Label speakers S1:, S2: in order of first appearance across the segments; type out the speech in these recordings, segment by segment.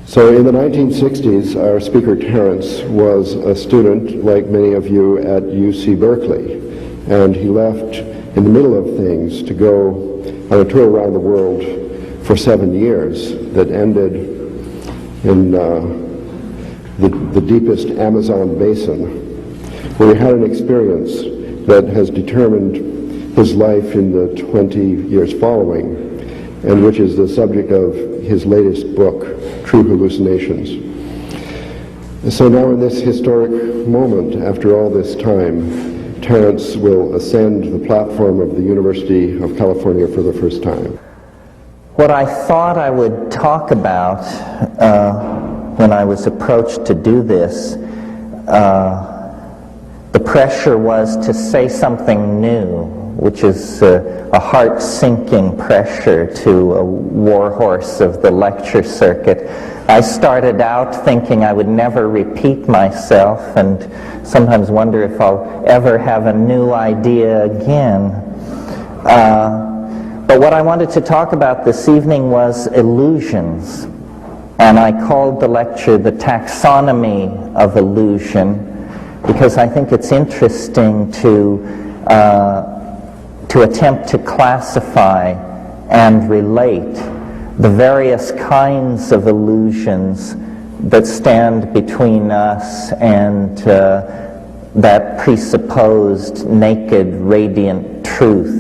S1: So in the 1960s, our speaker Terence was a student, like many of you, at UC Berkeley, and he left in the middle of things to go on a tour around the world for 7 years that ended in the deepest Amazon basin, where he had an experience that has determined his life in the 20 years following, and which is the subject of his latest book, True Hallucinations. So now in this historic moment, after all this time, Terence will ascend the platform of the University of California for the first time.
S2: What I thought I would talk about when I was approached to do this, the pressure was to say something new, which is a heart-sinking pressure to a warhorse of the lecture circuit. I started out thinking I would never repeat myself and sometimes wonder if I'll ever have a new idea again. But what I wanted to talk about this evening was illusions. And I called the lecture The Taxonomy of Illusion because I think it's interesting to attempt to classify and relate the various kinds of illusions that stand between us and that presupposed naked, radiant truth.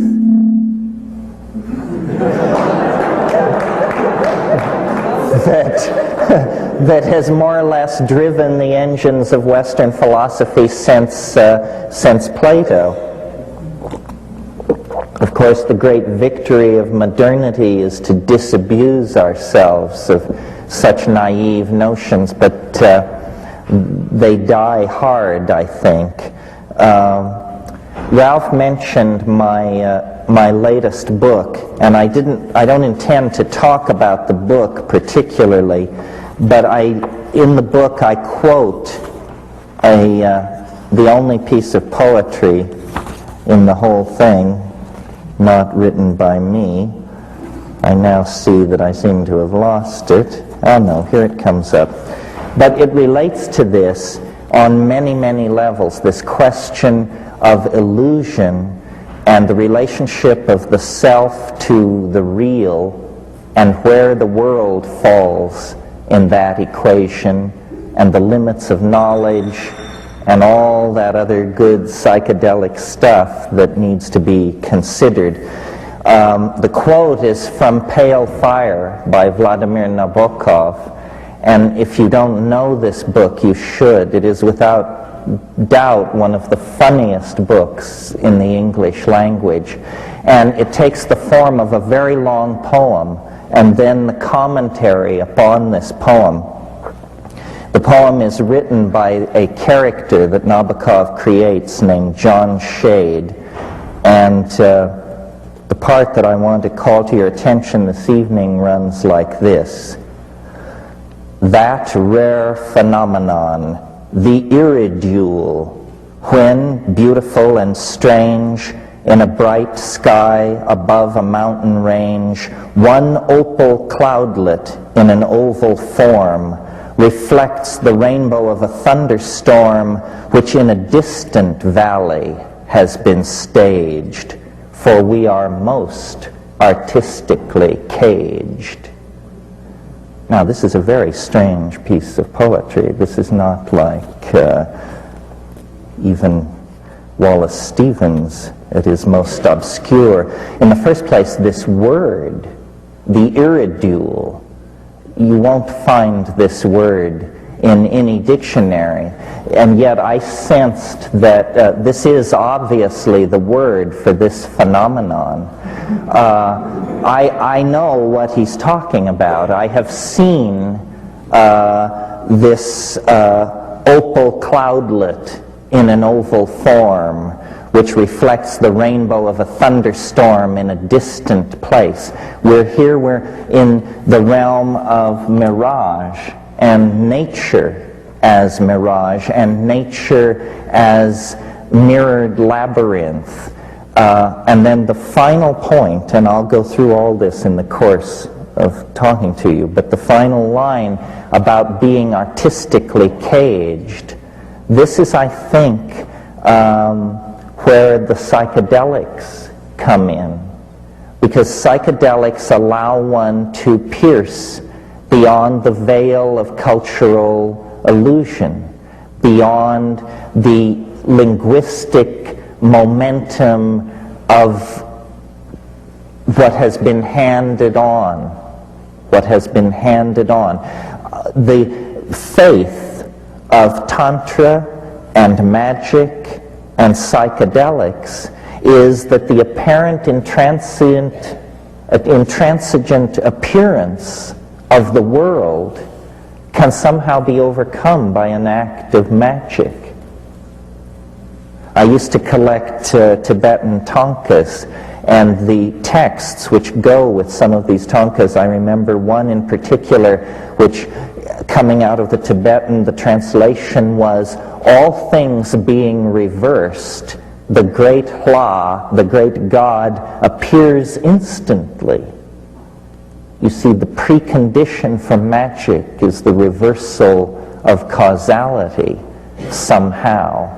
S2: that has more or less driven the engines of Western philosophy since Plato. Of course, the great victory of modernity is to disabuse ourselves of such naive notions, but they die hard, I think. Ralph mentioned my latest book, and I don't intend to talk about the book particularly, but in the book I quote the only piece of poetry in the whole thing, not written by me. I now see that I seem to have lost it. Oh no, here it comes up. But it relates to this on many, many levels, this question of illusion and the relationship of the self to the real and where the world falls in that equation and the limits of knowledge and all that other good psychedelic stuff that needs to be considered. The quote is from Pale Fire by Vladimir Nabokov, and if you don't know this book, you should. It is without doubt one of the funniest books in the English language, and it takes the form of a very long poem and then the commentary upon this poem. The poem is written by a character that Nabokov creates named John Shade, and the part that I want to call to your attention this evening runs like this. That rare phenomenon, the Iridule, when, beautiful and strange, in a bright sky above a mountain range, one opal cloudlet in an oval form reflects the rainbow of a thunderstorm which in a distant valley has been staged, for we are most artistically caged. Now, this is a very strange piece of poetry. This is not like even Wallace Stevens at his most obscure. In the first place, this word, the Iridule, you won't find this word in any dictionary, and yet I sensed that this is obviously the word for this phenomenon. I know what he's talking about. I have seen this opal cloudlet in an oval form which reflects the rainbow of a thunderstorm in a distant place. We're in the realm of mirage, and nature as mirage, and nature as mirrored labyrinth. And then the final point, and I'll go through all this in the course of talking to you. But the final line about being artistically caged, this is, I think, where the psychedelics come in. Because psychedelics allow one to pierce beyond the veil of cultural illusion, beyond the linguistic momentum of what has been handed on. The faith of Tantra and magic and psychedelics is that the apparent intransigent appearance of the world can somehow be overcome by an act of magic. I used to collect Tibetan thangkas, and the texts which go with some of these thangkas, I remember one in particular which, coming out of the Tibetan, the translation was, all things being reversed, the great Hla, the great God, appears instantly. You see, the precondition for magic is the reversal of causality somehow.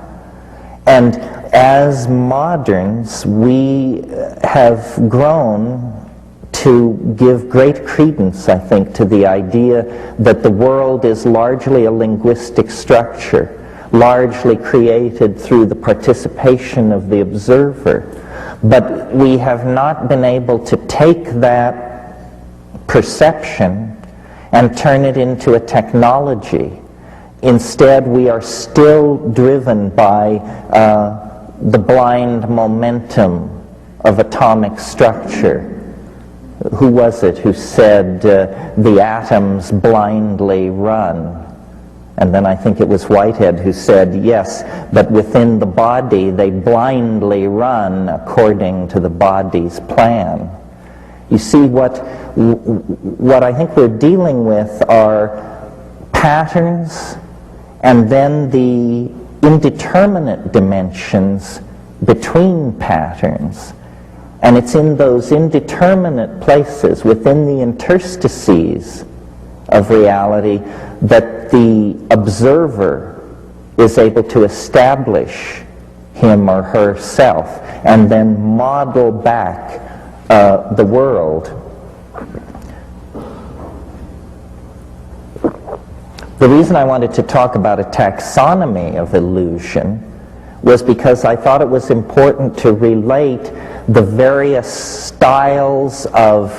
S2: And as moderns, we have grown to give great credence, I think, to the idea that the world is largely a linguistic structure, largely created through the participation of the observer. But we have not been able to take that perception and turn it into a technology. Instead, we are still driven by the blind momentum of atomic structure. Who was it who said the atoms blindly run? And then I think it was Whitehead who said, yes, but within the body they blindly run according to the body's plan. You see, what I think we're dealing with are patterns and then the indeterminate dimensions between patterns. And it's in those indeterminate places, within the interstices of reality, that the observer is able to establish him or herself and then model back the world. The reason I wanted to talk about a taxonomy of illusion was because I thought it was important to relate the various styles of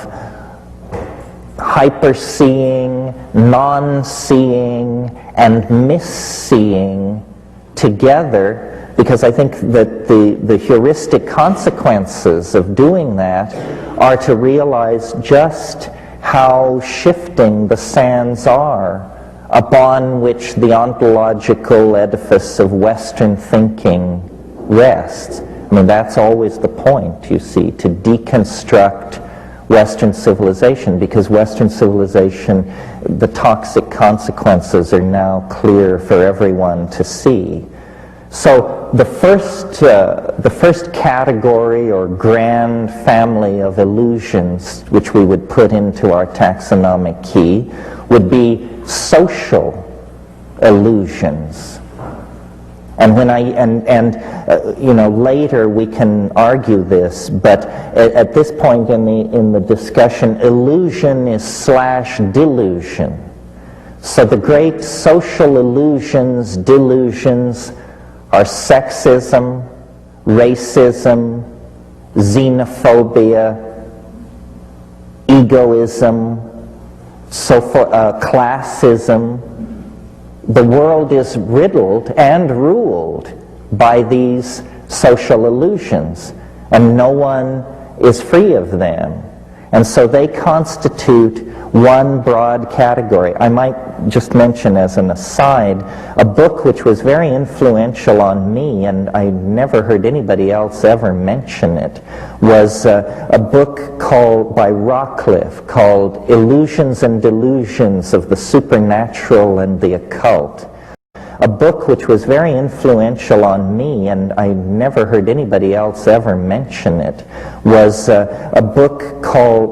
S2: hyper-seeing, non-seeing, and mis-seeing together, because I think that the heuristic consequences of doing that are to realize just how shifting the sands are upon which the ontological edifice of Western thinking rests. I mean, that's always the point, you see, to deconstruct Western civilization, because Western civilization, the toxic consequences are now clear for everyone to see. So the first category or grand family of illusions which we would put into our taxonomic key would be social illusions. And when later we can argue this, but at this point in the discussion, illusion is / delusion. So the great social illusions, delusions, are sexism, racism, xenophobia, egoism, classism. The world is riddled and ruled by these social illusions, and no one is free of them. And so they constitute one broad category. I might just mention as an aside, a book which was very influential on me, and I never heard anybody else ever mention it, was a book by Rockcliffe called Illusions and Delusions of the Supernatural and the Occult. a book which was very influential on me, and I never heard anybody else ever mention it, was a book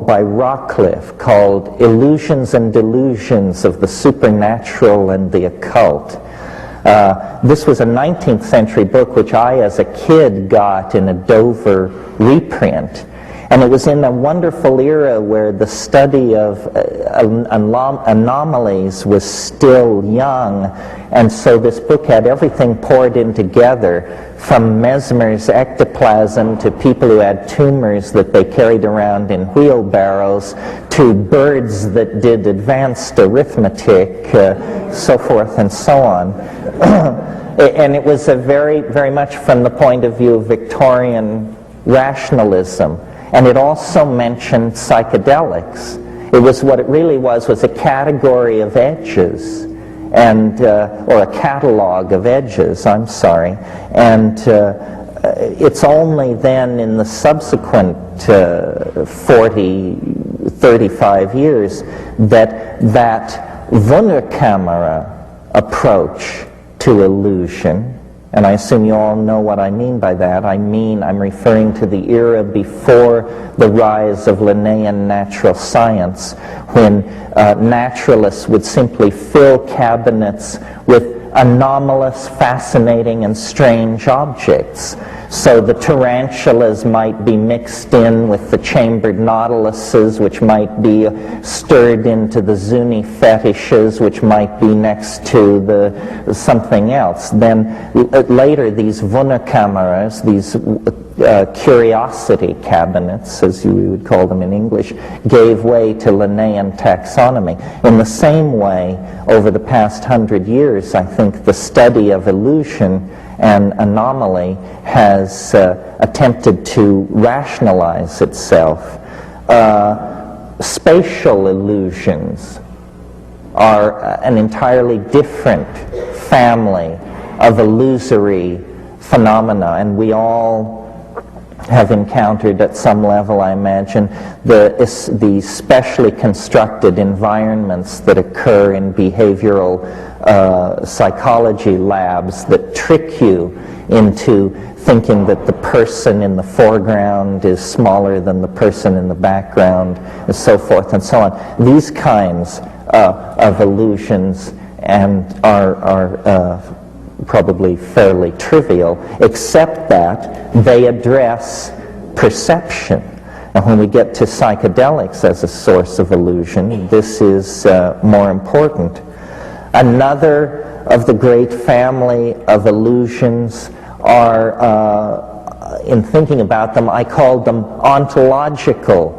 S2: by Rockcliffe called Illusions and Delusions of the Supernatural and the Occult. This was a 19th century book which I, as a kid, got in a Dover reprint. And it was in a wonderful era where the study of anomalies was still young, and so this book had everything poured in together, from Mesmer's ectoplasm to people who had tumors that they carried around in wheelbarrows, to birds that did advanced arithmetic, so forth and so on. And it was a very much from the point of view of Victorian rationalism. And it also mentioned psychedelics. It was what it really was a category of edges, and or a catalog of edges, I'm sorry. And it's only then in the subsequent 35 years that Wunderkamera approach to illusion, and I assume you all know what I mean by that. I'm referring to the era before the rise of Linnaean natural science, when naturalists would simply fill cabinets with anomalous, fascinating, and strange objects. So the tarantulas might be mixed in with the chambered nautiluses, which might be stirred into the Zuni fetishes, which might be next to the something else. Then later these Wunderkameras, these curiosity cabinets, as you would call them in English, gave way to Linnaean taxonomy. In the same way, over the past 100 years, I think the study of illusion and anomaly has attempted to rationalize itself. Spatial illusions are an entirely different family of illusory phenomena, and we all have encountered at some level, I imagine, the specially constructed environments that occur in behavioral psychology labs that trick you into thinking that the person in the foreground is smaller than the person in the background, and so forth and so on. These kinds of illusions are probably fairly trivial, except that they address perception. And when we get to psychedelics as a source of illusion, this is more important. Another of the great family of illusions are, in thinking about them, I called them ontological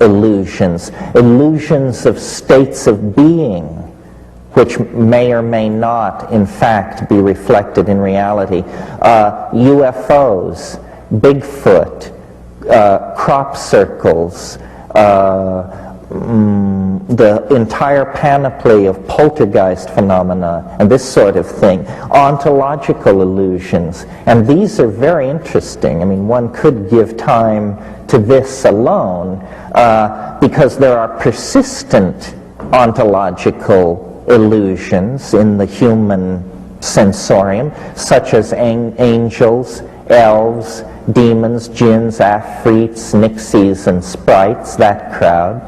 S2: illusions, illusions of states of being, which may or may not, in fact, be reflected in reality. UFOs, Bigfoot, crop circles, the entire panoply of poltergeist phenomena, and this sort of thing. Ontological illusions. And these are very interesting. I mean, one could give time to this alone, because there are persistent ontological illusions in the human sensorium, such as angels, elves, demons, jinns, afrits, nixies, and sprites, that crowd.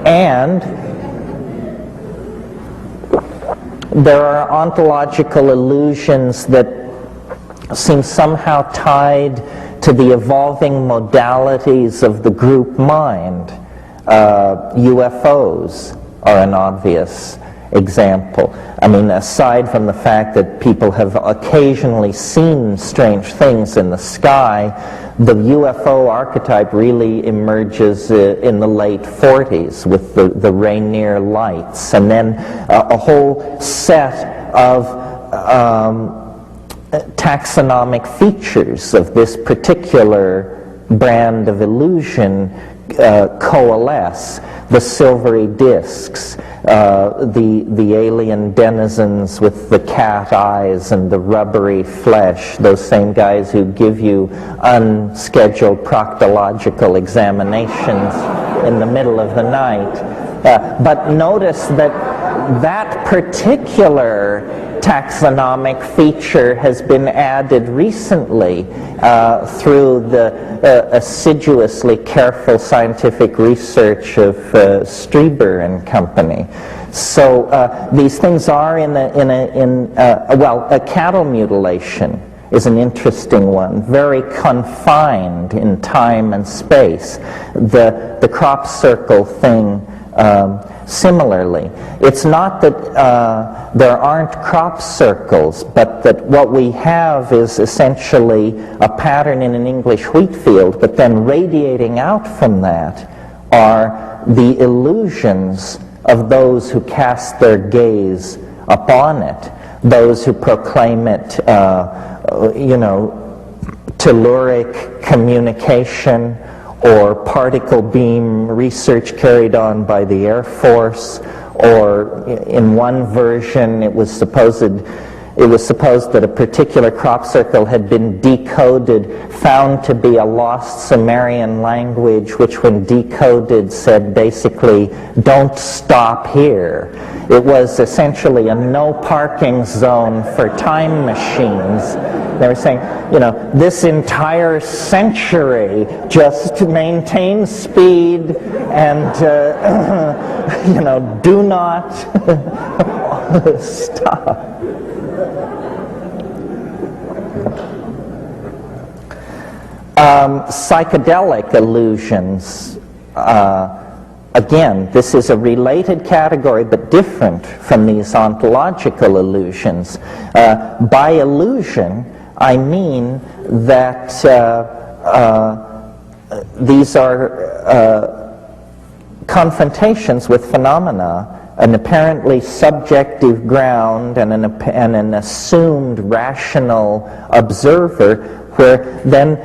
S2: And there are ontological illusions that seem somehow tied to the evolving modalities of the group mind. UFOs are an obvious example. I mean, aside from the fact that people have occasionally seen strange things in the sky, the UFO archetype really emerges in the late 40s with the Rainier lights, and then a whole set of taxonomic features of this particular brand of illusion coalesce. The silvery discs, the alien denizens with the cat eyes and the rubbery flesh, those same guys who give you unscheduled proctological examinations in the middle of the night. But notice that that particular taxonomic feature has been added recently through the assiduously careful scientific research of Strieber and company. So these things are a cattle mutilation is an interesting one, very confined in time and space. The crop circle thing, similarly. It's not that there aren't crop circles, but that what we have is essentially a pattern in an English wheat field, but then radiating out from that are the illusions of those who cast their gaze upon it, those who proclaim it, telluric communication, or particle beam research carried on by the Air Force, or in one version it was supposed that a particular crop circle had been decoded, found to be a lost Sumerian language, which when decoded said basically, don't stop here. It was essentially a no parking zone for time machines. They were saying, this entire century just maintain speed and, do not stop. Psychedelic illusions. Again, this is a related category but different from these ontological illusions. By illusion, I mean that these are confrontations with phenomena, an apparently subjective ground and an assumed rational observer, where then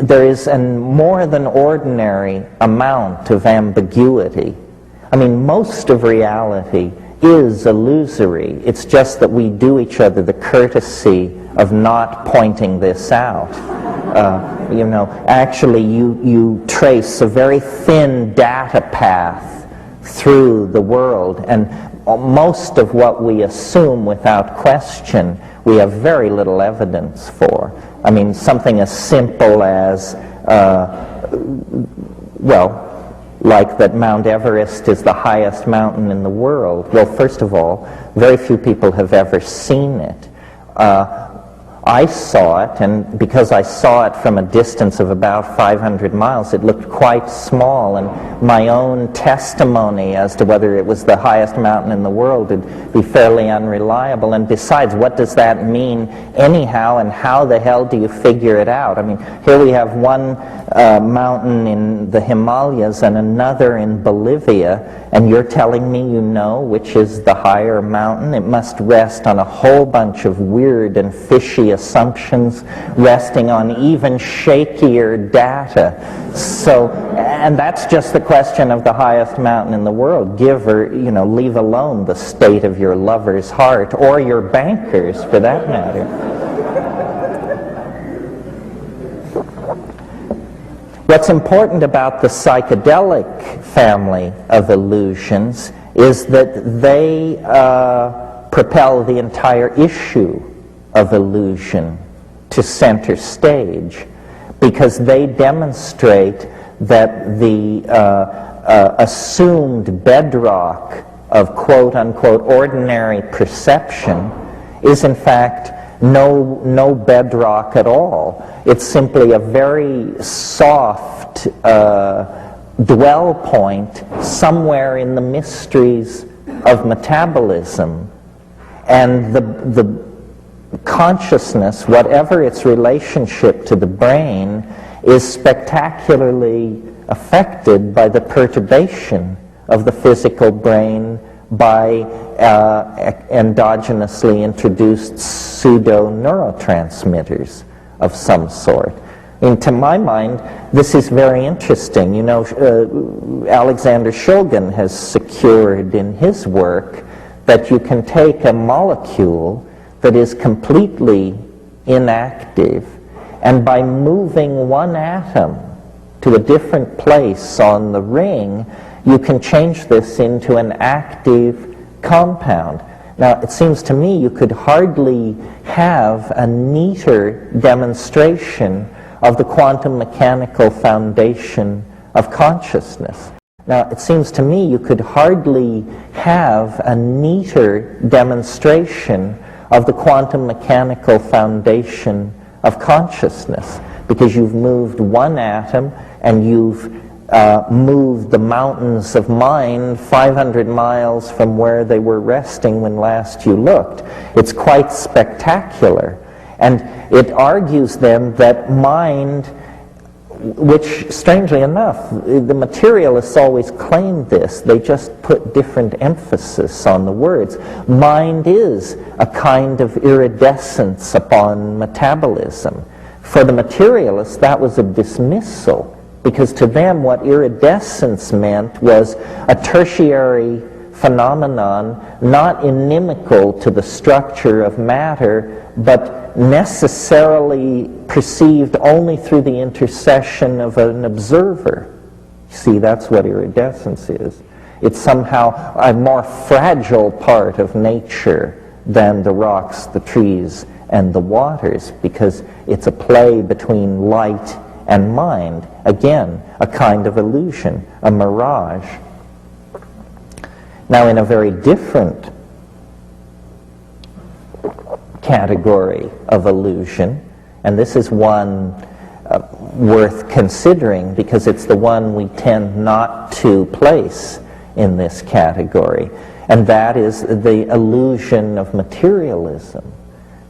S2: there is a more than ordinary amount of ambiguity. I mean, most of reality is illusory. It's just that we do each other the courtesy of not pointing this out. Actually you trace a very thin data path through the world, and most of what we assume without question, we have very little evidence for. I mean, something as simple as, like that Mount Everest is the highest mountain in the world. Well, first of all, very few people have ever seen it. I saw it, and because I saw it from a distance of about 500 miles, it looked quite small, and my own testimony as to whether it was the highest mountain in the world would be fairly unreliable. And besides, what does that mean anyhow, and how the hell do you figure it out? I mean, here we have one mountain in the Himalayas and another in Bolivia, and you're telling me you know which is the higher mountain? It must rest on a whole bunch of weird and fishy assumptions resting on even shakier data. So, and that's just the question of the highest mountain in the world. Give or, leave alone the state of your lover's heart, or your banker's for that matter. What's important about the psychedelic family of illusions is that they propel the entire issue of illusion to center stage, because they demonstrate that the assumed bedrock of quote-unquote ordinary perception is in fact no bedrock at all. It's simply a very soft dwell point somewhere in the mysteries of metabolism, and the consciousness, whatever its relationship to the brain, is spectacularly affected by the perturbation of the physical brain by endogenously introduced pseudo-neurotransmitters of some sort. And to my mind, this is very interesting. Alexander Shulgin has secured in his work that you can take a molecule that is completely inactive, and by moving one atom to a different place on the ring, you can change this into an active compound. Now, it seems to me you could hardly have a neater demonstration of the quantum mechanical foundation of consciousness. Now, it seems to me you could hardly have a neater demonstration of the quantum mechanical foundation of consciousness, because you've moved one atom and you've moved the mountains of mind 500 miles from where they were resting when last you looked. It's quite spectacular. And it argues then that mind, which strangely enough, the materialists always claimed this, they just put different emphasis on the words. Mind is a kind of iridescence upon metabolism. For the materialists, that was a dismissal, because to them what iridescence meant was a tertiary phenomenon, not inimical to the structure of matter, but necessarily perceived only through the intercession of an observer. See, that's what iridescence is. It's somehow a more fragile part of nature than the rocks, the trees, and the waters, because it's a play between light and mind. Again, a kind of illusion, a mirage. Now, in a very different category of illusion, and this is one worth considering because it's the one we tend not to place in this category, and that is the illusion of materialism.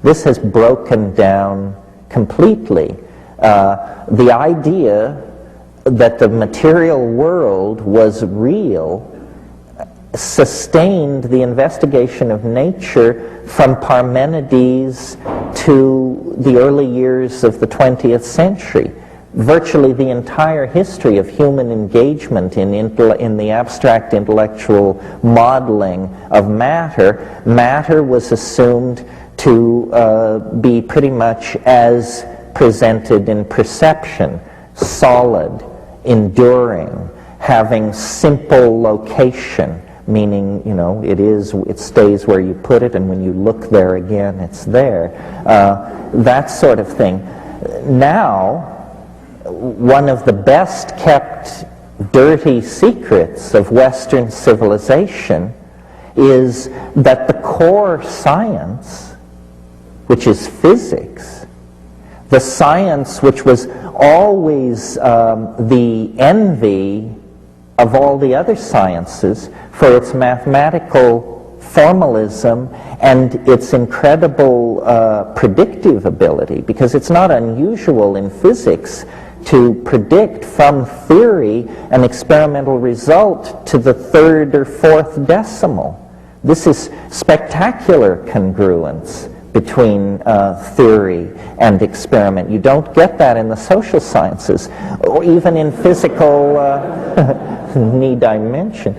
S2: This has broken down completely. The idea that the material world was real sustained the investigation of nature from Parmenides to the early years of the 20th century. Virtually the entire history of human engagement in the abstract intellectual modeling of matter, matter was assumed to be pretty much as presented in perception, solid, enduring, having simple location, meaning, you know, it stays where you put it, and when you look there again, it's there. That sort of thing. Now, one of the best kept dirty secrets of Western civilization is that the core science, which is physics, the science which was always the envy of all the other sciences for its mathematical formalism and its incredible predictive ability, because it's not unusual in physics to predict from theory an experimental result to the third or fourth decimal. This is spectacular congruence between theory and experiment. You don't get that in the social sciences, or even in physical, need I mention,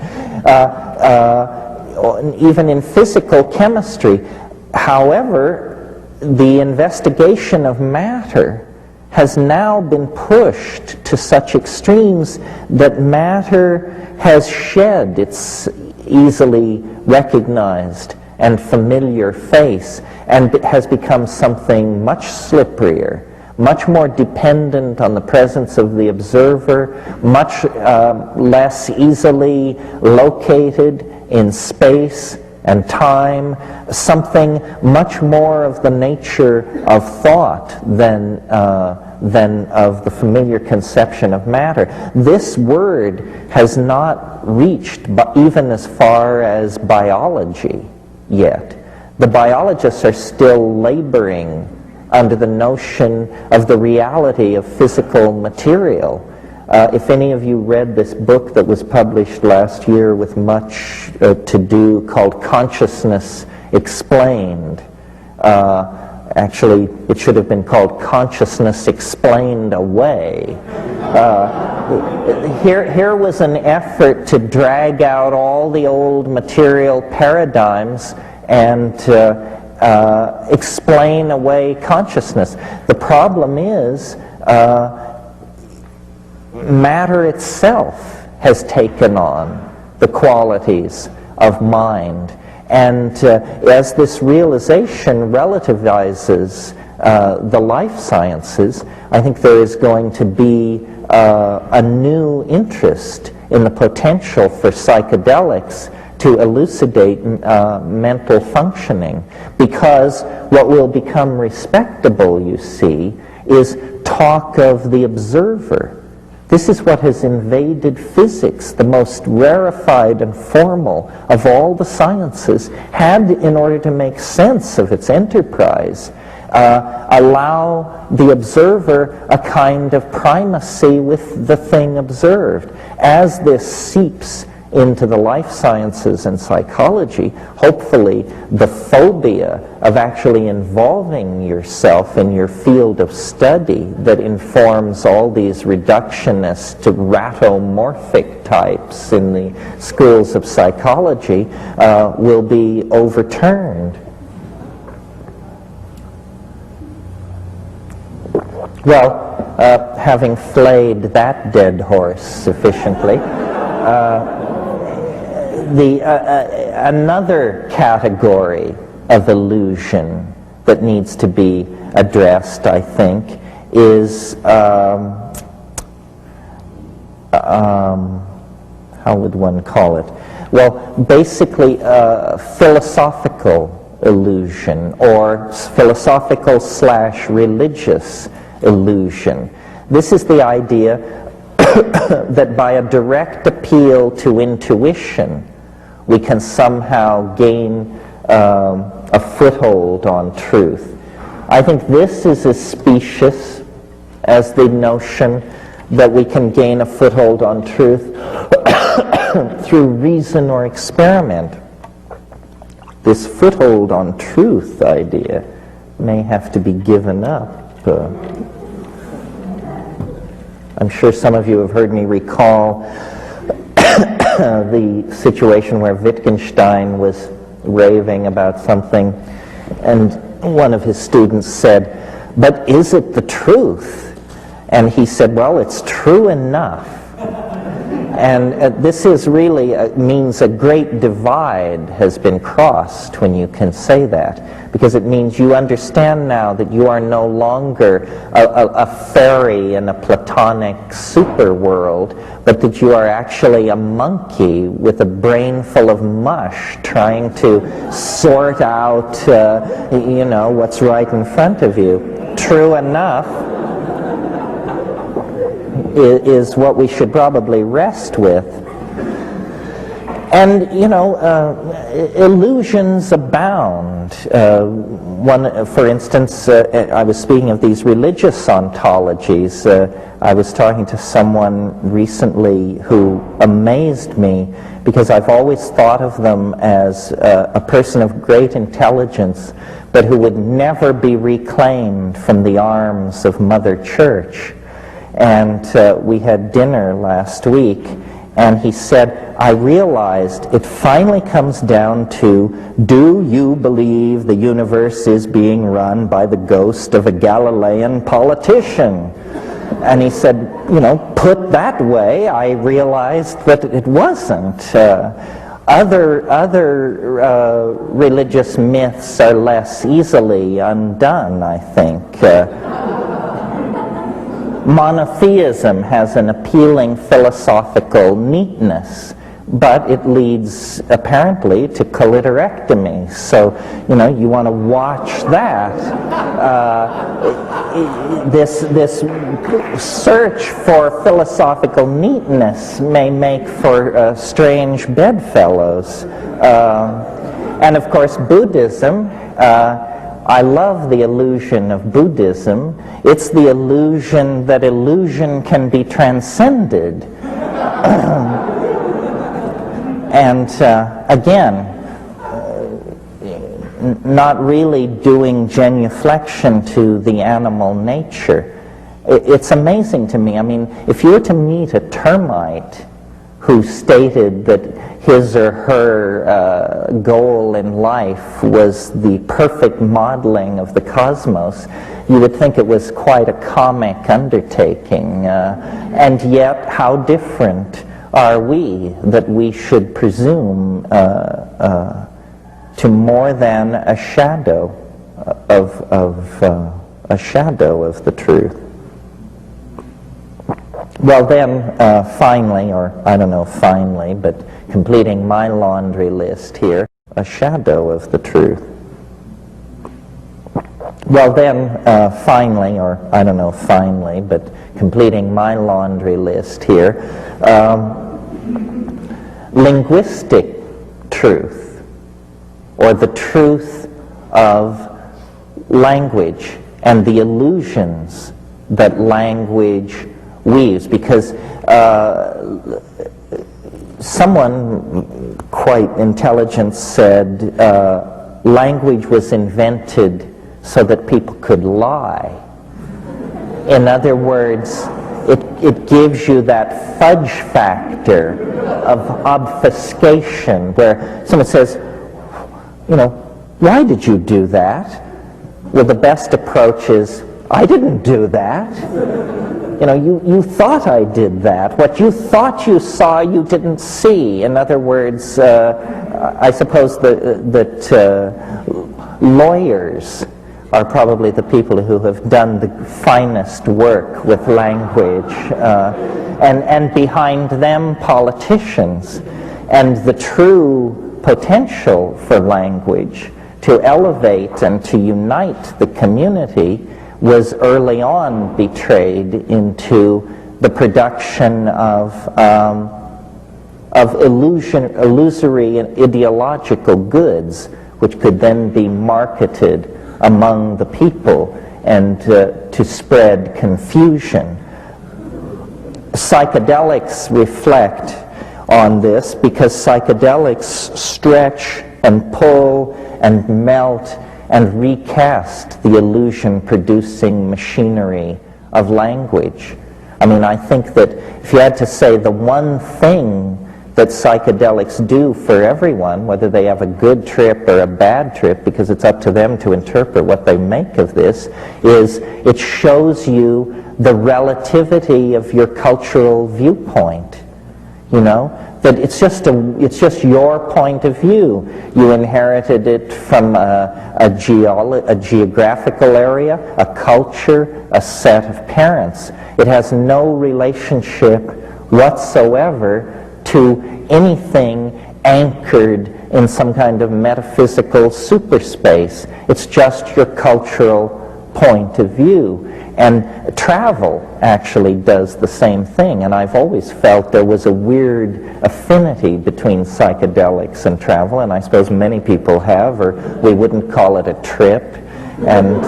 S2: even in physical chemistry. However, the investigation of matter has now been pushed to such extremes that matter has shed its easily recognized and familiar face, and it has become something much slipperier, much more dependent on the presence of the observer, much less easily located in space and time, something much more of the nature of thought than of the familiar conception of matter. This word has not reached even as far as biology yet. The biologists are still laboring under the notion of the reality of physical material. If any of you read this book that was published last year with much to do, called Consciousness Explained, actually it should have been called Consciousness Explained Away. Here was an effort to drag out all the old material paradigms and explain away consciousness. The problem is matter itself has taken on the qualities of mind. And as this realization relativizes the life sciences, I think there is going to be a new interest in the potential for psychedelics to elucidate mental functioning, because what will become respectable, you see, is talk of the observer. This is what has invaded physics, the most rarefied and formal of all the sciences, had, in order to make sense of its enterprise, allow the observer a kind of primacy with the thing observed. As this seeps into the life sciences and psychology, hopefully the phobia of actually involving yourself in your field of study that informs all these reductionist ratomorphic types in the schools of psychology will be overturned. Well, having flayed that dead horse sufficiently, another category of illusion that needs to be addressed, I think, is how would one call it? Well, basically philosophical illusion, or philosophical/religious illusion. This is the idea that by a direct appeal to intuition, we can somehow gain a foothold on truth. I think this is as specious as the notion that we can gain a foothold on truth through reason or experiment. This foothold on truth idea may have to be given up. I'm sure some of you have heard me recall the situation where Wittgenstein was raving about something, and one of his students said, "But is it the truth?" And he said, "Well, it's true enough." And this is really means a great divide has been crossed when you can say that, because it means you understand now that you are no longer a fairy in a Platonic super world, but that you are actually a monkey with a brain full of mush trying to sort out, what's right in front of you. True enough is what we should probably rest with. And, illusions abound. For instance, I was speaking of these religious ontologies. I was talking to someone recently who amazed me, because I've always thought of them as a person of great intelligence, but who would never be reclaimed from the arms of Mother Church. And we had dinner last week, and he said, "I realized it finally comes down to, do you believe the universe is being run by the ghost of a Galilean politician?" And he said, put that way, I realized that it wasn't. Other religious myths are less easily undone, I think. Monotheism has an appealing philosophical neatness, but it leads apparently to clitorectomy. So, you want to watch that. This search for philosophical neatness may make for strange bedfellows. And of course, Buddhism. I love the illusion of Buddhism. It's the illusion that illusion can be transcended. And again, not really doing genuflection to the animal nature. It's amazing to me. I mean, if you were to meet a termite who stated that his or her goal in life was the perfect modeling of the cosmos, you would think it was quite a comic undertaking. And yet, how different are we that we should presume to more than a shadow of the truth? Well then, finally, or I don't know finally, but completing my laundry list here, a shadow of the truth. Well then, finally, or I don't know finally, but completing my laundry list here, linguistic truth, or the truth of language and the illusions that language weaves, because someone quite intelligent said language was invented so that people could lie. In other words, it gives you that fudge factor of obfuscation where someone says, you know, why did you do that? Well, the best approach is, I didn't do that. You know, you thought I did that. What you thought you saw, you didn't see. In other words, I suppose that lawyers are probably the people who have done the finest work with language, and behind them, politicians. And the true potential for language to elevate and to unite the community was early on betrayed into the production of illusory and ideological goods, which could then be marketed among the people and to spread confusion. Psychedelics reflect on this because psychedelics stretch and pull and melt and recast the illusion-producing machinery of language. I mean, I think that if you had to say the one thing that psychedelics do for everyone, whether they have a good trip or a bad trip, because it's up to them to interpret what they make of this, is it shows you the relativity of your cultural viewpoint. You know, that it's just your point of view. You inherited it from a geographical area, a culture, a set of parents. It has no relationship whatsoever to anything anchored in some kind of metaphysical superspace. It's just your cultural point of view. And travel actually does the same thing, and I've always felt there was a weird affinity between psychedelics and travel, and I suppose many people have, or we wouldn't call it a trip, and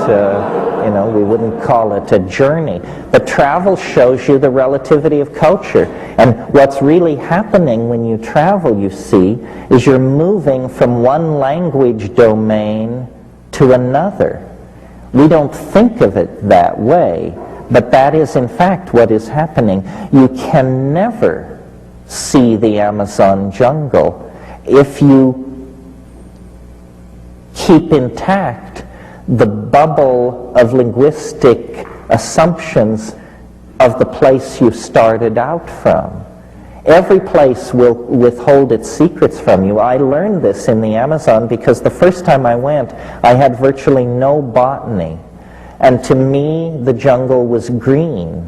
S2: you know, we wouldn't call it a journey. But travel shows you the relativity of culture, and what's really happening when you travel, you see, is you're moving from one language domain to another. We don't think of it that way, but that is in fact what is happening. You can never see the Amazon jungle if you keep intact the bubble of linguistic assumptions of the place you started out from. Every place will withhold its secrets from you. I learned this in the Amazon because the first time I went, I had virtually no botany. And to me, the jungle was green.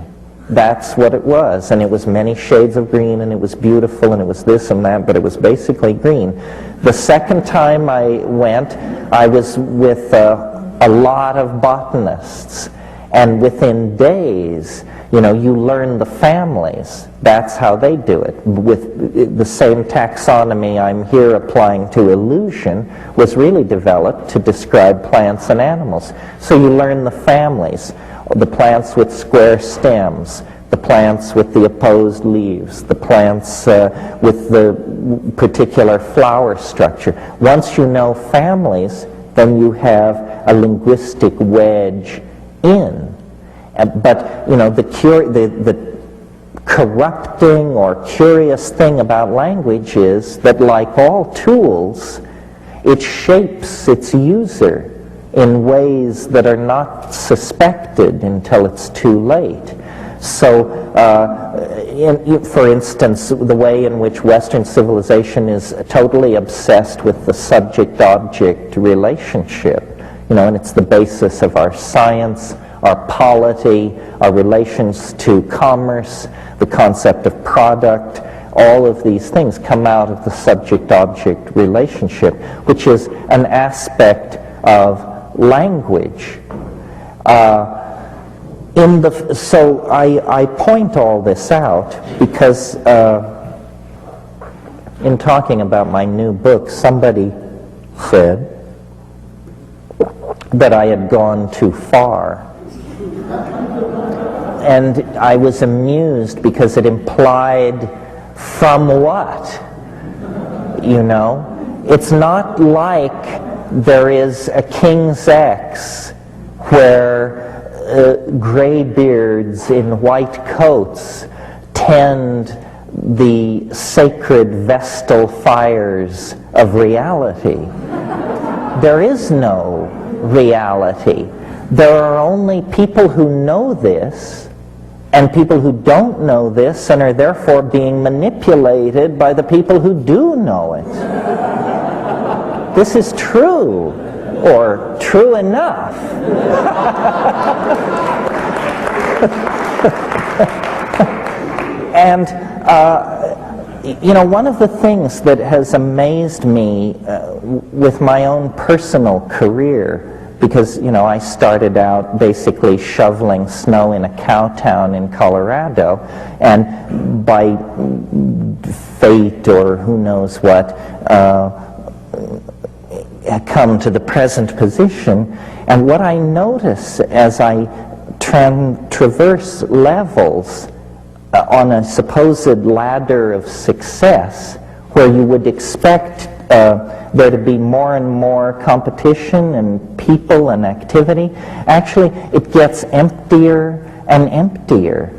S2: That's what it was. And it was many shades of green, and it was beautiful, and it was this and that, but it was basically green. The second time I went, I was with a lot of botanists. And within days, you know, you learn the families. That's how they do it. With the same taxonomy I'm here applying to illusion was really developed to describe plants and animals. So you learn the families, the plants with square stems, the plants with the opposed leaves, the plants with the particular flower structure. Once you know families, then you have a linguistic wedge in. But, you know, the corrupting or curious thing about language is that, like all tools, it shapes its user in ways that are not suspected until it's too late. So for instance, the way in which Western civilization is totally obsessed with the subject-object relationship, and it's the basis of our science, our polity, our relations to commerce, the concept of product. All of these things come out of the subject-object relationship, which is an aspect of language. So I point all this out because in talking about my new book, somebody said that I had gone too far. And I was amused because it implied, from what? It's not like there is a King's X where graybeards in white coats tend the sacred vestal fires of reality. There is no reality. There are only people who know this and people who don't know this and are therefore being manipulated by the people who do know it. This is true, or true enough. And one of the things that has amazed me with my own personal career, because I started out basically shoveling snow in a cow town in Colorado, and by fate or who knows what, come to the present position. And what I notice as I traverse levels on a supposed ladder of success, where you would expect there to be more and more competition and people and activity, actually it gets emptier and emptier.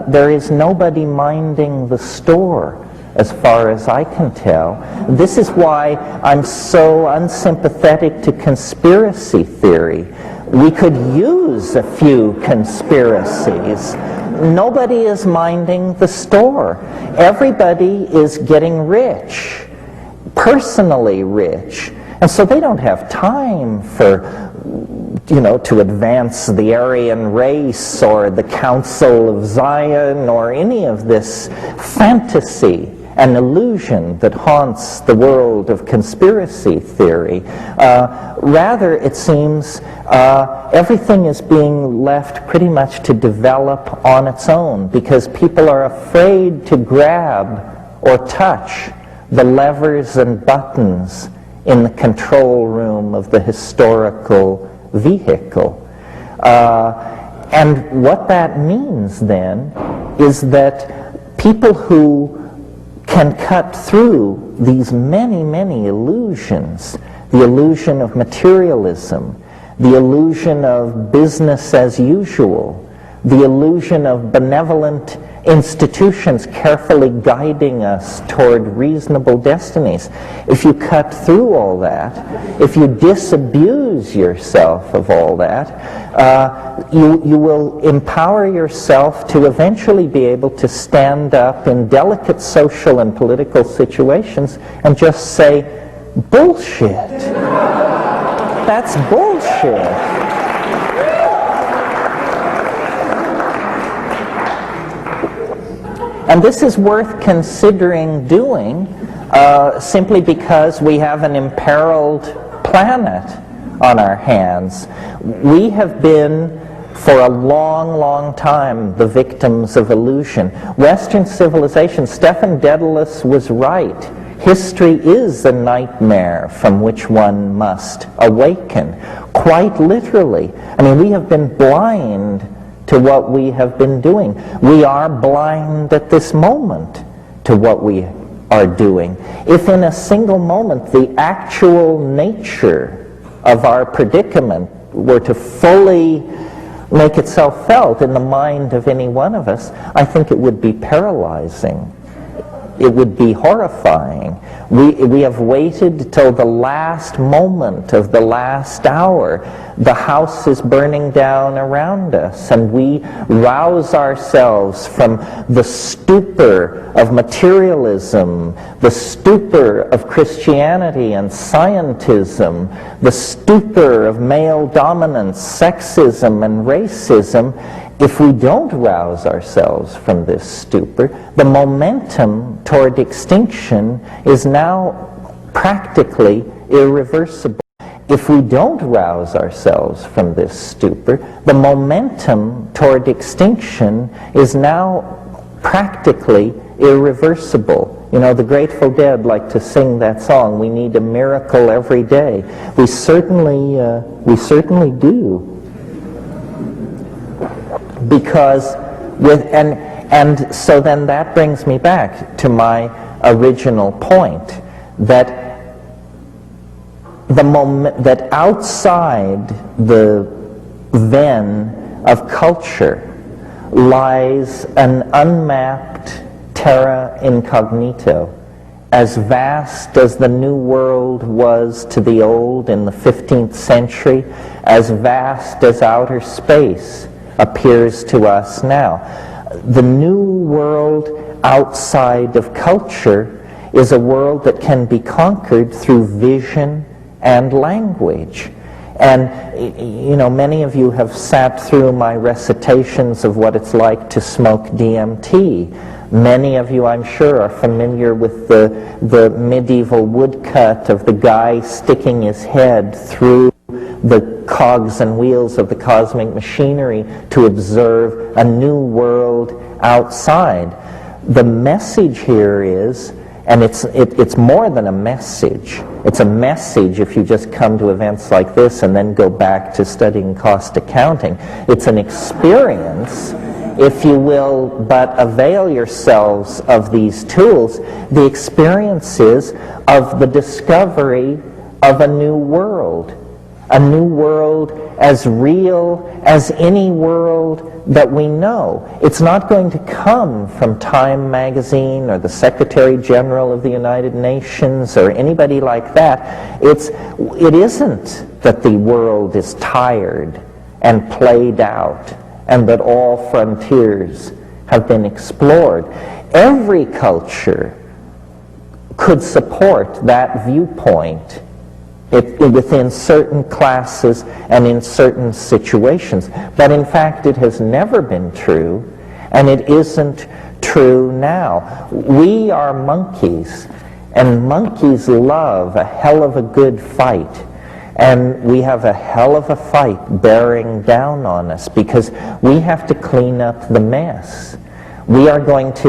S2: There is nobody minding the store, as far as I can tell. This is why I'm so unsympathetic to conspiracy theory. We could use a few conspiracies. Nobody is minding the store. Everybody is getting rich, personally rich, and so they don't have time for to advance the Aryan race or the Council of Zion or any of this fantasy and illusion that haunts the world of conspiracy theory. Rather, it seems everything is being left pretty much to develop on its own, because people are afraid to grab or touch the levers and buttons in the control room of the historical vehicle. And what that means then is that people who can cut through these many, many illusions, the illusion of materialism, the illusion of business as usual, the illusion of benevolent institutions carefully guiding us toward reasonable destinies. If you cut through all that, if you disabuse yourself of all that, you will empower yourself to eventually be able to stand up in delicate social and political situations and just say, bullshit. That's bullshit. And this is worth considering doing simply because we have an imperiled planet on our hands. We have been, for a long, long time, the victims of illusion. Western civilization, Stephen Dedalus was right. History is a nightmare from which one must awaken, quite literally. I mean, we have been blind to what we have been doing. We are blind at this moment to what we are doing. If in a single moment the actual nature of our predicament were to fully make itself felt in the mind of any one of us, I think it would be paralyzing. it would be horrifying. We have waited till the last moment of the last hour. The house is burning down around us, and we rouse ourselves from the stupor of materialism, the stupor of Christianity and scientism, the stupor of male dominance, sexism, and racism. If we don't rouse ourselves from this stupor, the momentum toward extinction is now practically irreversible. If we don't rouse ourselves from this stupor, the momentum toward extinction is now practically irreversible. You know, the Grateful Dead like to sing that song, "We need a miracle every day." We certainly do. Because and so then that brings me back to my original point, that the moment that outside the then of culture lies an unmapped terra incognito, as vast as the New World was to the Old in the 15th century, as vast as outer space appears to us now. The new world outside of culture is a world that can be conquered through vision and language. And, you know, many of you have sat through my recitations of what it's like to smoke DMT. Many of you, I'm sure, are familiar with the medieval woodcut of the guy sticking his head through the cogs and wheels of the cosmic machinery to observe a new world outside. The message here is, and it's more than a message. It's a message if you just come to events like this and then go back to studying cost accounting. It's an experience, if you will, but avail yourselves of these tools. The experience is of the discovery of a new world. A new world as real as any world that we know. It's not going to come from Time magazine or the Secretary General of the United Nations or anybody like that. It isn't that the world is tired and played out and that all frontiers have been explored. Every culture could support that viewpoint within certain classes and in certain situations. But in fact, it has never been true, and it isn't true now. We are monkeys, and monkeys love a hell of a good fight. And we have a hell of a fight bearing down on us because we have to clean up the mess. We're not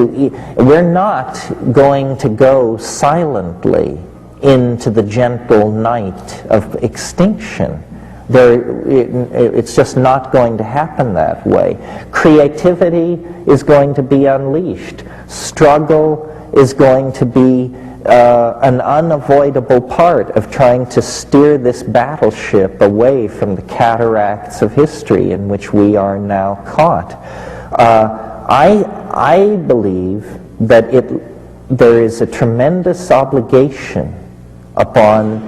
S2: going to go silently into the gentle night of extinction. It's just not going to happen that way. Creativity is going to be unleashed. Struggle is going to be an unavoidable part of trying to steer this battleship away from the cataracts of history in which we are now caught. I believe that there is a tremendous obligation upon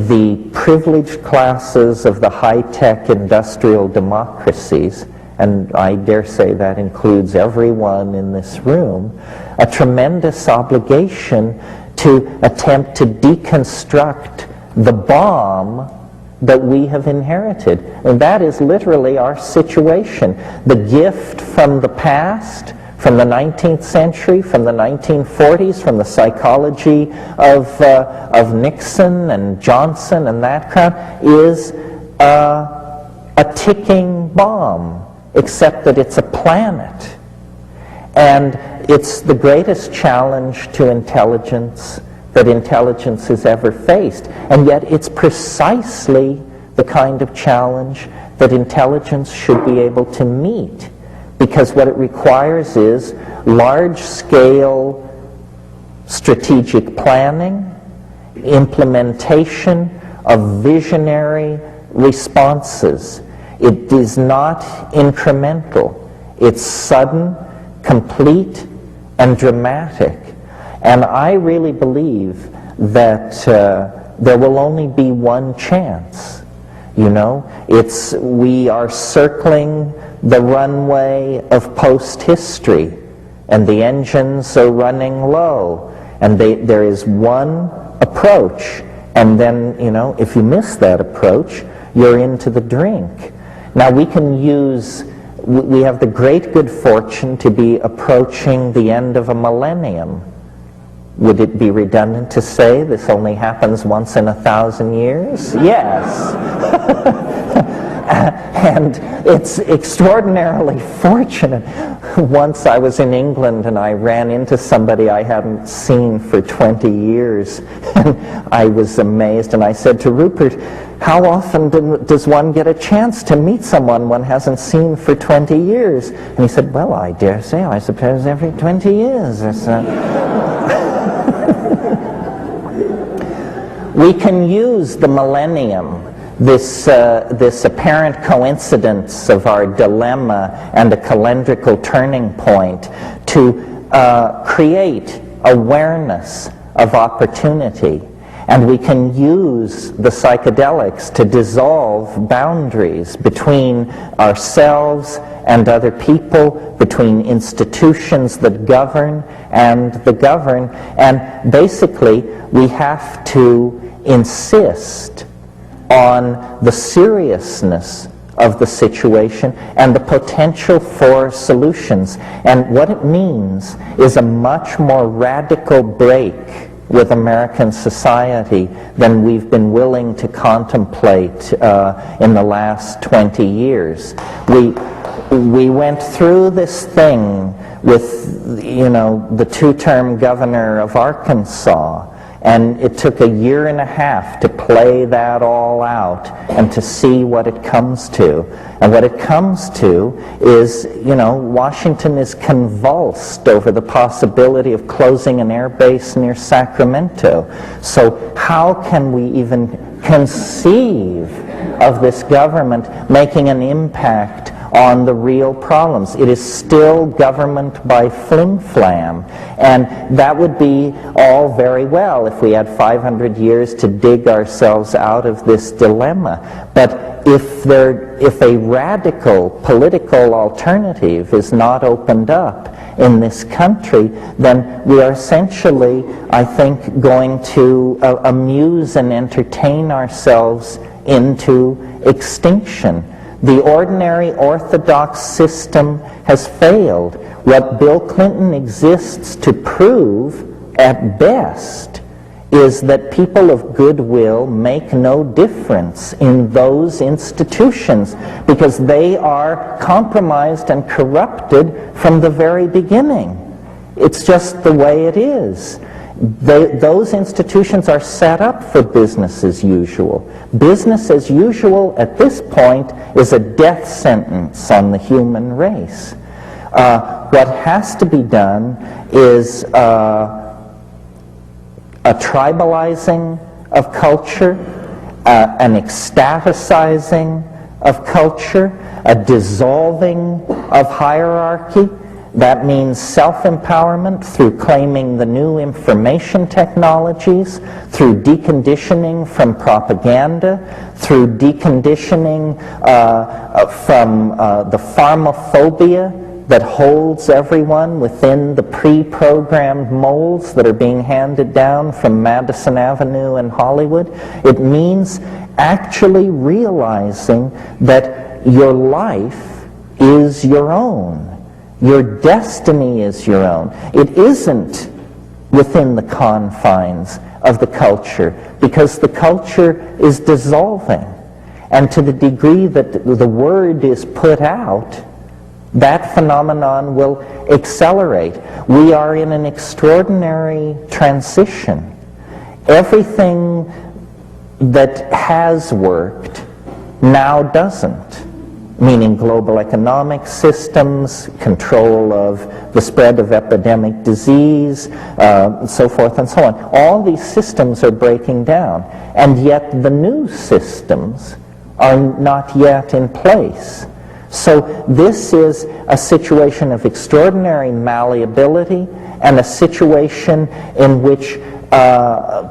S2: the privileged classes of the high-tech industrial democracies, and I dare say that includes everyone in this room, a tremendous obligation to attempt to deconstruct the bomb that we have inherited. And that is literally our situation. The gift from the past, from the 19th century, from the 1940s, from the psychology of Nixon and Johnson and that crowd, is a ticking bomb, except that it's a planet. And it's the greatest challenge to intelligence that intelligence has ever faced. And yet it's precisely the kind of challenge that intelligence should be able to meet. Because what it requires is large-scale strategic planning, implementation of visionary responses. It is not incremental. It's sudden, complete, and dramatic. And I really believe that there will only be one chance. You know, we are circling the runway of post-history, and the engines are running low, and there is one approach, and then, you know, if you miss that approach, you're into the drink. Now we have the great good fortune to be approaching the end of a millennium. Would it be redundant to say this only happens once in 1,000 years? Yes. And it's extraordinarily fortunate. Once I was in England and I ran into somebody I hadn't seen for 20 years. And I was amazed, and I said to Rupert, how often does one get a chance to meet someone one hasn't seen for 20 years? And he said, well, I dare say, I suppose every 20 years or so. We can use the millennium, this apparent coincidence of our dilemma and a calendrical turning point, to create awareness of opportunity. And we can use the psychedelics to dissolve boundaries between ourselves and other people, between institutions that govern and the governed. And basically, we have to insist on the seriousness of the situation and the potential for solutions. And what it means is a much more radical break with American society than we've been willing to contemplate in the last 20 years. We went through this thing with, you know, the two-term governor of Arkansas, and it took 1.5 years to play that all out and to see what it comes to. And what it comes to is, you know, Washington is convulsed over the possibility of closing an air base near Sacramento. So how can we even conceive of this government making an impact on the real problems? It is still government by flim-flam, and that would be all very well if we had 500 years to dig ourselves out of this dilemma. But if a radical political alternative is not opened up in this country, then we are essentially, I think, going to amuse and entertain ourselves into extinction. The ordinary orthodox system has failed. What Bill Clinton exists to prove, at best, is that people of goodwill make no difference in those institutions because they are compromised and corrupted from the very beginning. It's just the way it is. Those institutions are set up for business as usual. Business as usual at this point is a death sentence on the human race. What has to be done is a tribalizing of culture, an ecstaticizing of culture, a dissolving of hierarchy. That means self-empowerment through claiming the new information technologies, through deconditioning from propaganda, through deconditioning from the pharmaphobia that holds everyone within the pre-programmed molds that are being handed down from Madison Avenue and Hollywood. It means actually realizing that your life is your own. Your destiny is your own. It isn't within the confines of the culture because the culture is dissolving. And to the degree that the word is put out, that phenomenon will accelerate. We are in an extraordinary transition. Everything that has worked now doesn't. Meaning global economic systems, control of the spread of epidemic disease, so forth and so on. All these systems are breaking down, and yet the new systems are not yet in place. So this is a situation of extraordinary malleability and a situation in which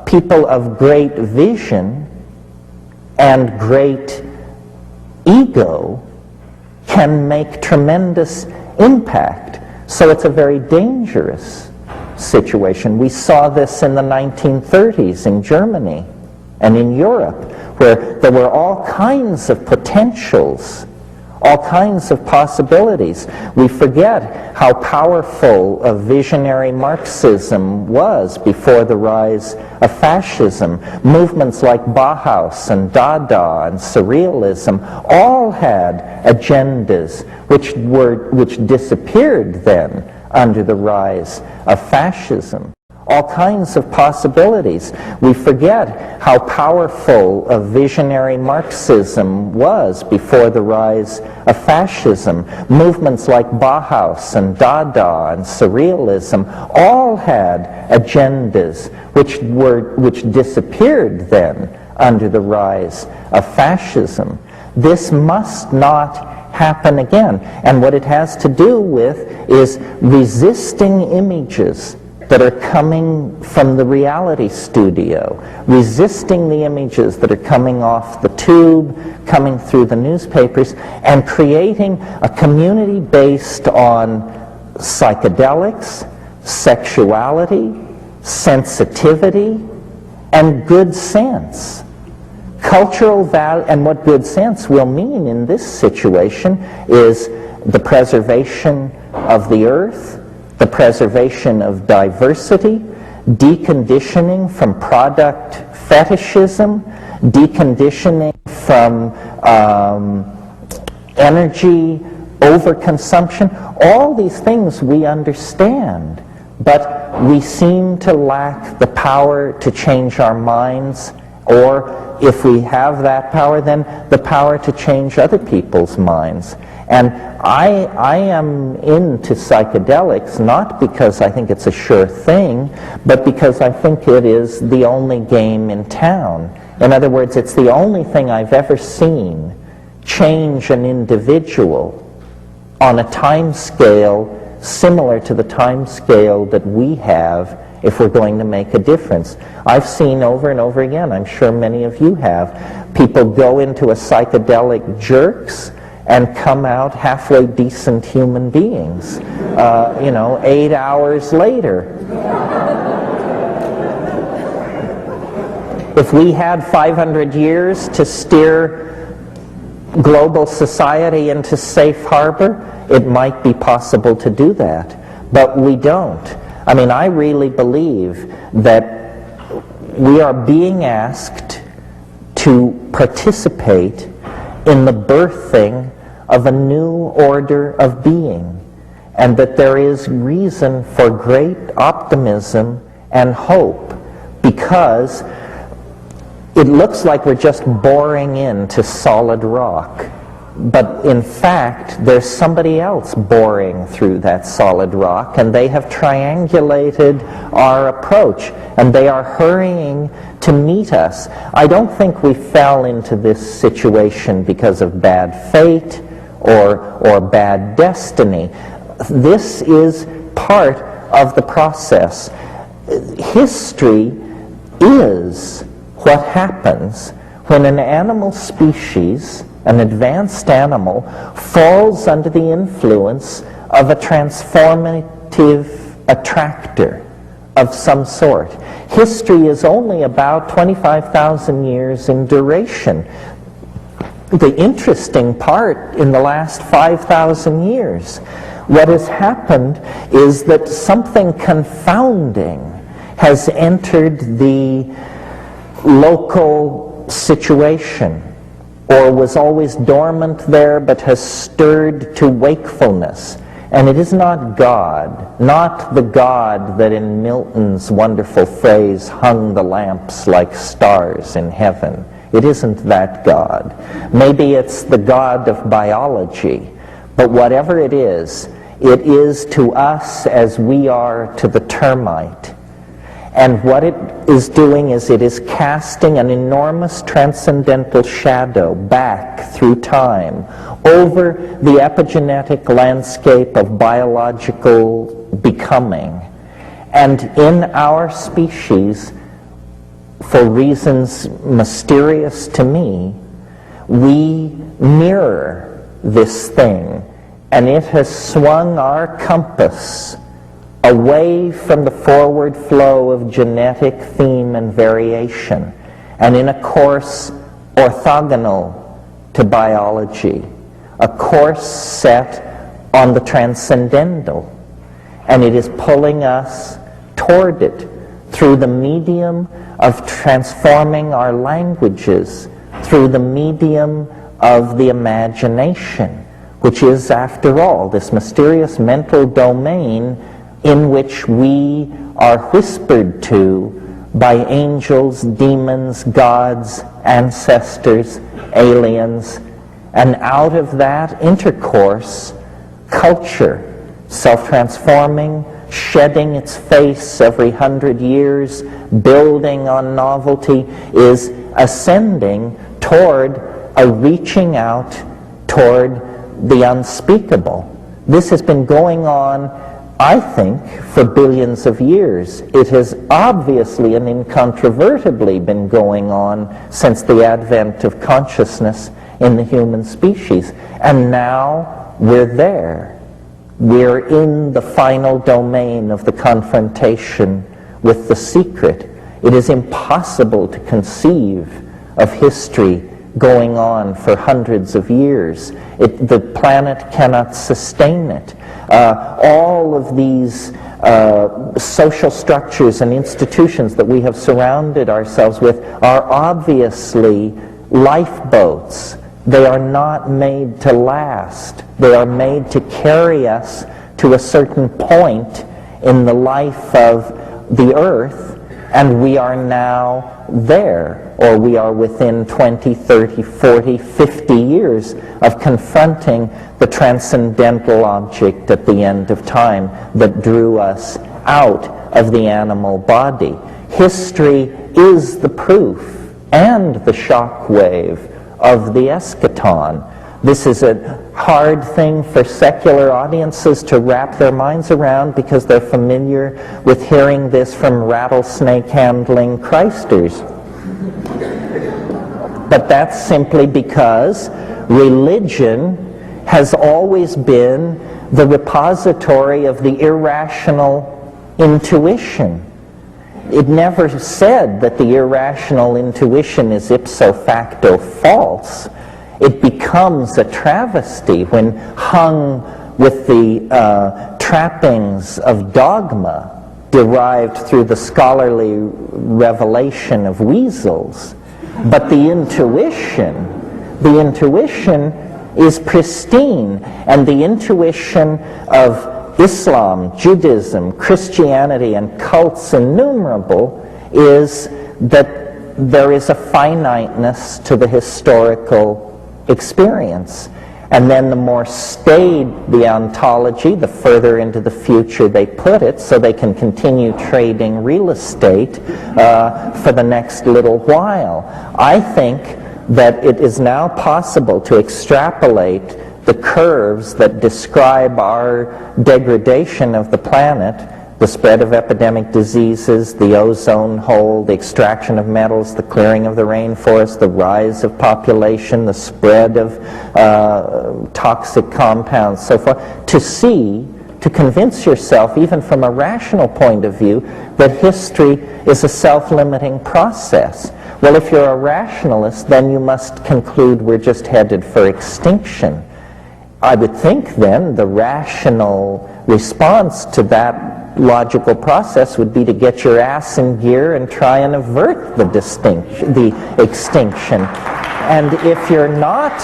S2: people of great vision and great ego can make tremendous impact. So it's a very dangerous situation. We saw this in the 1930s in Germany and in Europe, where there were all kinds of potentials, all kinds of possibilities. We forget how powerful a visionary Marxism was before the rise of fascism. Movements like Bauhaus and Dada and Surrealism all had agendas which disappeared then under the rise of fascism. All kinds of possibilities. We forget how powerful a visionary Marxism was before the rise of fascism. Movements like Bauhaus and Dada and Surrealism all had agendas which disappeared then under the rise of fascism. This must not happen again. And what it has to do with is resisting images that are coming from the reality studio, resisting the images that are coming off the tube, coming through the newspapers, and creating a community based on psychedelics, sexuality, sensitivity, and good sense. Cultural value, and what good sense will mean in this situation is the preservation of the earth, the preservation of diversity, deconditioning from product fetishism, deconditioning from energy overconsumption. All these things we understand, but we seem to lack the power to change our minds, or if we have that power, then the power to change other people's minds. And I am into psychedelics not because I think it's a sure thing, but because I think it is the only game in town. In other words, it's the only thing I've ever seen change an individual on a time scale similar to the time scale that we have if we're going to make a difference. I've seen over and over again, I'm sure many of you have, people go into a psychedelic jerks and come out halfway decent human beings, 8 hours later. If we had 500 years to steer global society into safe harbor, it might be possible to do that, but we don't. I mean, I really believe that we are being asked to participate in the birthing of a new order of being, and that there is reason for great optimism and hope, because it looks like we're just boring into solid rock, but in fact there's somebody else boring through that solid rock, and they have triangulated our approach, and they are hurrying to meet us. I don't think we fell into this situation because of bad fate or bad destiny. This is part of the process. History is what happens when an animal species, an advanced animal, falls under the influence of a transformative attractor of some sort. History is only about 25,000 years in duration. The interesting part in the last 5,000 years, what has happened is that something confounding has entered the local situation, or was always dormant there but has stirred to wakefulness. And it is not God, not the God that in Milton's wonderful phrase hung the lamps like stars in heaven. It isn't that God. Maybe it's the God of biology, but whatever it is to us as we are to the termite. And what it is doing is it is casting an enormous transcendental shadow back through time over the epigenetic landscape of biological becoming. And in our species, for reasons mysterious to me, we mirror this thing, and it has swung our compass away from the forward flow of genetic theme and variation, and in a course orthogonal to biology, a course set on the transcendental, and it is pulling us toward it through the medium of transforming our languages, through the medium of the imagination, which is, after all, this mysterious mental domain in which we are whispered to by angels, demons, gods, ancestors, aliens, and out of that intercourse, culture, self-transforming, shedding its face every 100 years, building on novelty, is ascending toward a reaching out toward the unspeakable. This has been going on, I think, for billions of years. It has obviously and incontrovertibly been going on since the advent of consciousness in the human species. And now we're there. We're in the final domain of the confrontation with the secret. It is impossible to conceive of history going on for hundreds of years. The planet cannot sustain it. All of these social structures and institutions that we have surrounded ourselves with are obviously lifeboats. They are not made to last. They are made to carry us to a certain point in the life of the earth, and we are now there, or we are within 20, 30, 40, 50 years of confronting the transcendental object at the end of time that drew us out of the animal body. History is the proof and the shock wave of the eschaton. This is a hard thing for secular audiences to wrap their minds around because they're familiar with hearing this from rattlesnake-handling Christers. But that's simply because religion has always been the repository of the irrational intuition. It never said that the irrational intuition is ipso facto false. It becomes a travesty when hung with the trappings of dogma derived through the scholarly revelation of weasels. But the intuition is pristine, and the intuition of Islam, Judaism, Christianity, and cults innumerable is that there is a finiteness to the historical experience. And then the more staid the ontology, the further into the future they put it, so they can continue trading real estate for the next little while. I think that it is now possible to extrapolate the curves that describe our degradation of the planet, the spread of epidemic diseases, the ozone hole, the extraction of metals, the clearing of the rainforest, the rise of population, the spread of toxic compounds, so forth, to convince yourself, even from a rational point of view, that history is a self-limiting process. Well, if you're a rationalist, then you must conclude we're just headed for extinction. I would think then the rational response to that logical process would be to get your ass in gear and try and avert the extinction. And if you're not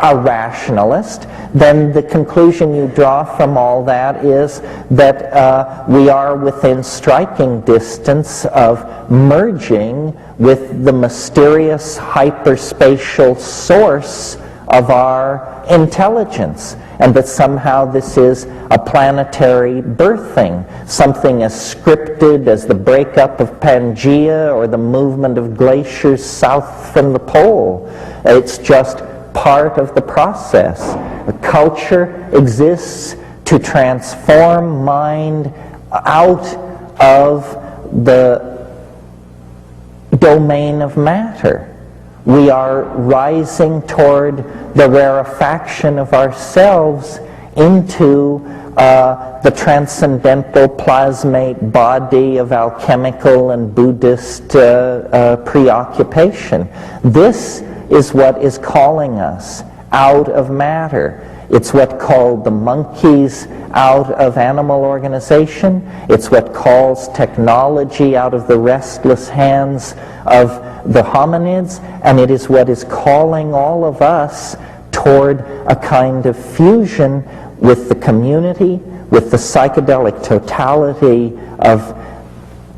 S2: a rationalist, then the conclusion you draw from all that is that we are within striking distance of merging with the mysterious hyperspatial source of our intelligence, and that somehow this is a planetary birthing, something as scripted as the breakup of Pangaea or the movement of glaciers south from the pole. It's just part of the process. A culture exists to transform mind out of the domain of matter. We are rising toward the rarefaction of ourselves into the transcendental plasmate body of alchemical and Buddhist preoccupation. This is what is calling us out of matter. It's what called the monkeys out of animal organization. It's what calls technology out of the restless hands of the hominids, and it is what is calling all of us toward a kind of fusion with the community, with the psychedelic totality of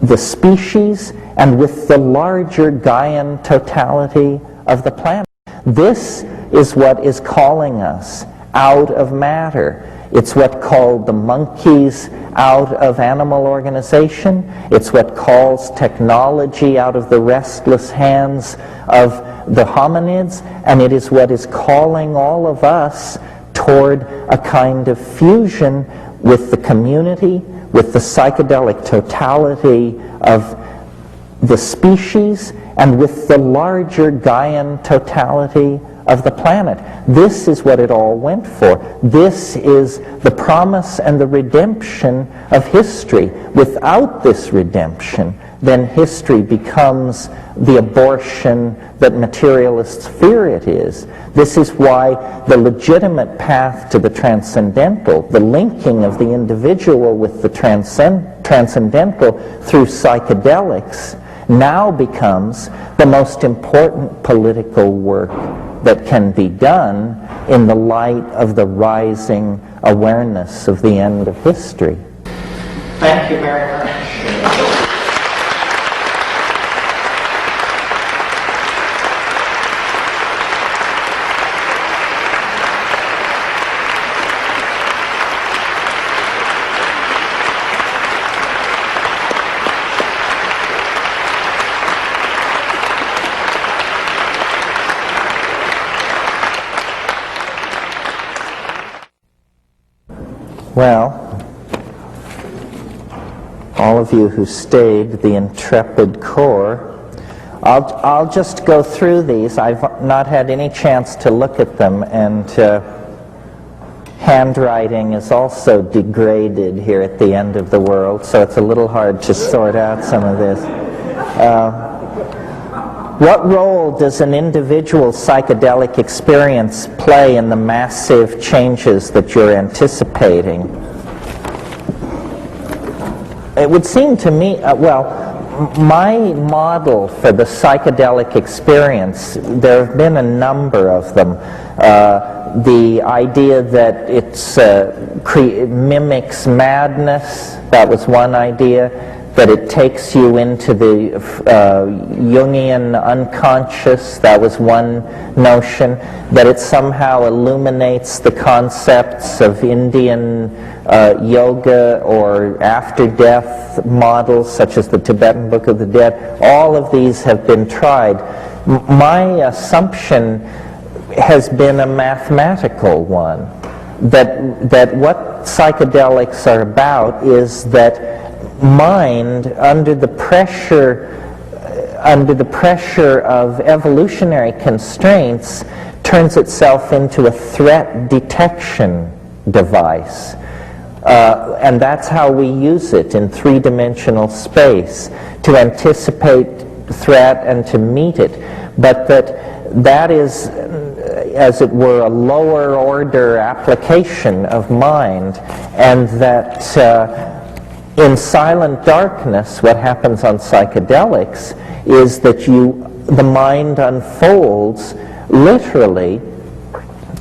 S2: the species, and with the larger Gaian totality of the planet. This is what is calling us out of matter. It's what called the monkeys out of animal organization. It's what calls technology out of the restless hands of the hominids, and it is what is calling all of us toward a kind of fusion with the community, with the psychedelic totality of the species, and with the larger Gaian totality of the planet. This is what it all went for. This is the promise and the redemption of history. Without this redemption, then history becomes the abortion that materialists fear it is. This is why the legitimate path to the transcendental, the linking of the individual with the transcendental through psychedelics, now becomes the most important political work that can be done in the light of the rising awareness of the end of history. Thank you very much. Well, all of you who stayed, the intrepid core, I'll just go through these. I've not had any chance to look at them, and handwriting is also degraded here at the end of the world, so it's a little hard to sort out some of this. What role does an individual psychedelic experience play in the massive changes that you're anticipating? It would seem to me, my model for the psychedelic experience, there have been a number of them. The idea that it mimics madness, that was one idea. That it takes you into the Jungian unconscious, that was one notion. That it somehow illuminates the concepts of Indian yoga or after-death models, such as the Tibetan Book of the Dead. All of these have been tried. My assumption has been a mathematical one. That what psychedelics are about is that mind, under the pressure of evolutionary constraints, turns itself into a threat detection device. And that's how we use it in three-dimensional space, to anticipate threat and to meet it. But that is, as it were, a lower order application of mind, and that in silent darkness, what happens on psychedelics is that the mind unfolds literally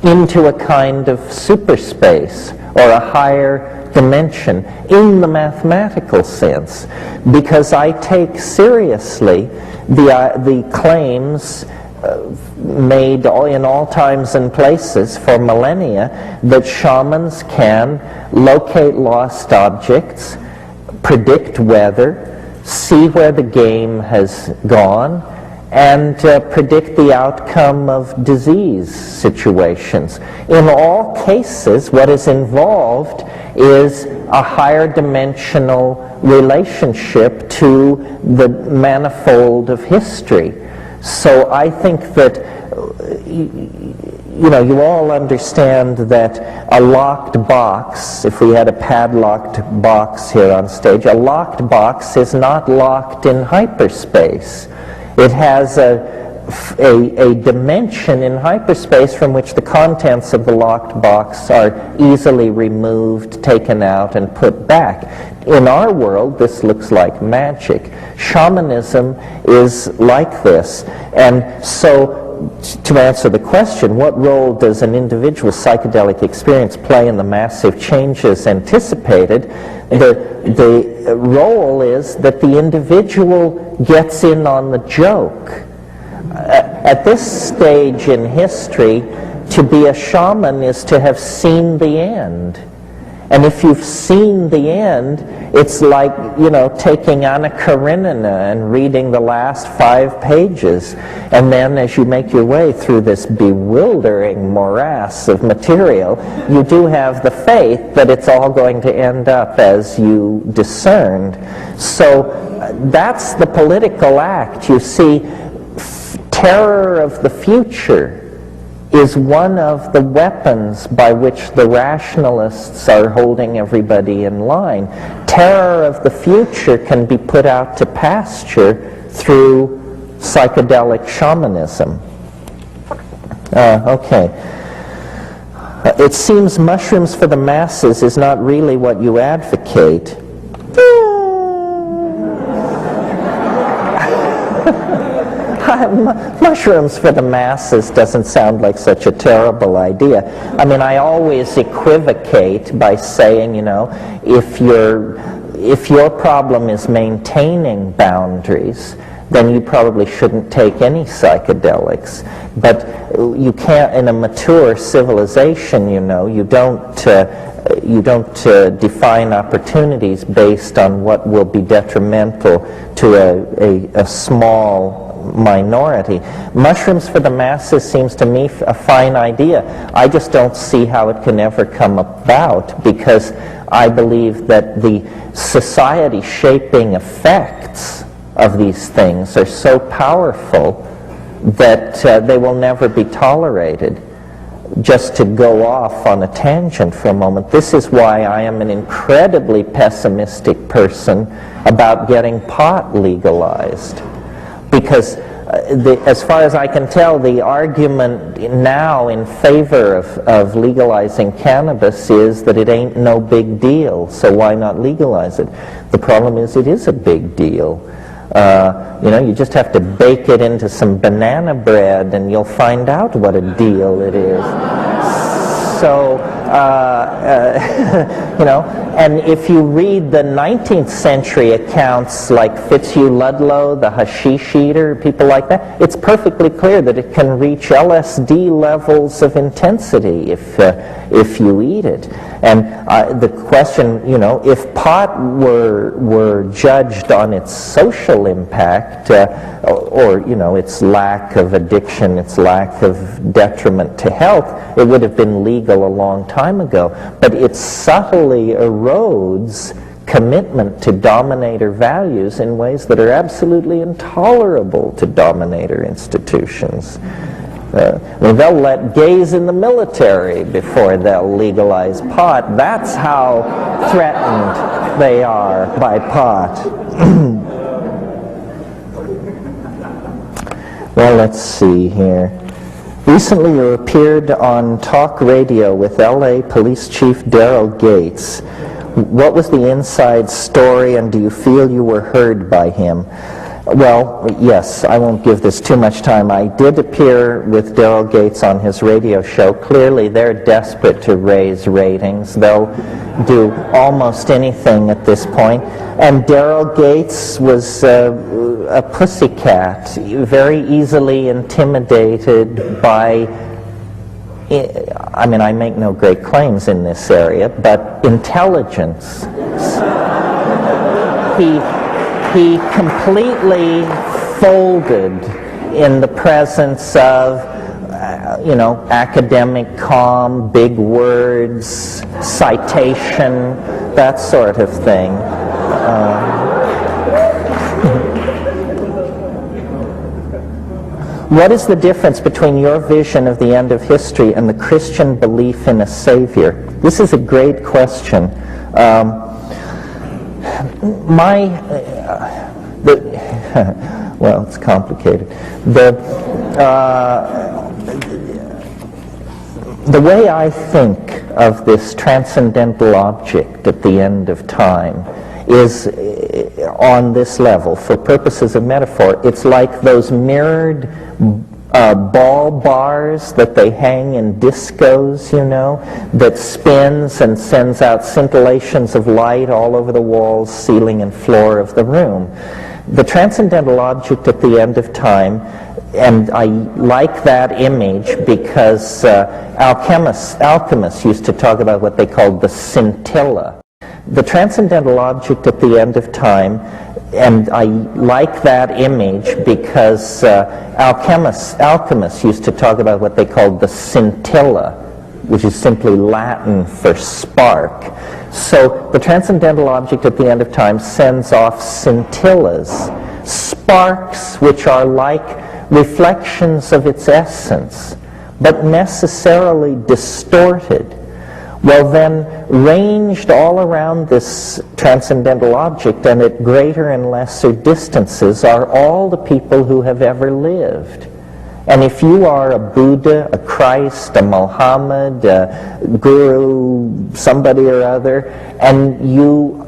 S2: into a kind of superspace or a higher dimension in the mathematical sense, because I take seriously the claims made in all times and places for millennia that shamans can locate lost objects, predict weather, see where the game has gone, and predict the outcome of disease situations. In all cases, what is involved is a higher dimensional relationship to the manifold of history. So I think that, you know, you all understand that a locked box, if we had a padlocked box here on stage, a locked box is not locked in hyperspace. It has a dimension in hyperspace from which the contents of the locked box are easily removed, taken out, and put back. In our world, this looks like magic. Shamanism is like this. And so, to answer the question, what role does an individual psychedelic experience play in the massive changes anticipated? The role is that the individual gets in on the joke. At this stage in history, to be a shaman is to have seen the end. And if you've seen the end, it's like, you know, taking Anna Karenina and reading the last 5 pages. And then as you make your way through this bewildering morass of material, you do have the faith that it's all going to end up as you discerned. So that's the political act. You see, terror of the future is one of the weapons by which the rationalists are holding everybody in line. Terror of the future can be put out to pasture through psychedelic shamanism. Okay. It seems mushrooms for the masses is not really what you advocate. Mushrooms for the masses doesn't sound like such a terrible idea. I mean, I always equivocate by saying, you know, if your problem is maintaining boundaries, then you probably shouldn't take any psychedelics. But you can't, in a mature civilization, you know, you don't define opportunities based on what will be detrimental to a small minority. Mushrooms for the masses seems to me a fine idea. I just don't see how it can ever come about, because I believe that the society shaping effects of these things are so powerful that they will never be tolerated. Just to go off on a tangent for a moment, this is why I am an incredibly pessimistic person about getting pot legalized. Because as far as I can tell, the argument now in favor of legalizing cannabis is that it ain't no big deal, so why not legalize it? The problem is it is a big deal. You know, you just have to bake it into some banana bread and you'll find out what a deal it is. So, you know, and if you read the 19th century accounts like Fitzhugh Ludlow, the hashish eater, people like that, it's perfectly clear that it can reach LSD levels of intensity if you eat it. And the question, you know, if pot were judged on its social impact, or, you know, its lack of addiction, its lack of detriment to health, it would have been legal a long time ago. But it subtly erodes commitment to dominator values in ways that are absolutely intolerable to dominator institutions. I mean, they'll let gays in the military before they'll legalize pot. That's how threatened they are by pot. Well, let's see here. Recently you appeared on talk radio with LA Police Chief Daryl Gates. What was the inside story, and do you feel you were heard by him? Well, yes, I won't give this too much time. I did appear with Daryl Gates on his radio show. Clearly, they're desperate to raise ratings. They'll do almost anything at this point. And Daryl Gates was a pussycat, very easily intimidated by, I mean, I make no great claims in this area, but intelligence. He completely folded in the presence of academic calm, big words, citation, that sort of thing. What is the difference between your vision of the end of history and the Christian belief in a Savior? This is a great question. Well, it's complicated. The way I think of this transcendental object at the end of time is on this level. For purposes of metaphor, it's like those mirrored ball bars that they hang in discos, that spins and sends out scintillations of light all over the walls, ceiling, and floor of the room. The transcendental object at the end of time, and I like that image because alchemists used to talk about what they called the scintilla. The transcendental object at the end of time, and I like that image because alchemists used to talk about what they called the scintilla, which is simply Latin for spark. So the transcendental object at the end of time sends off scintillas, sparks which are like reflections of its essence, but necessarily distorted. Well then, ranged all around this transcendental object and at greater and lesser distances are all the people who have ever lived. And if you are a Buddha, a Christ, a Muhammad, a Guru, somebody or other, and you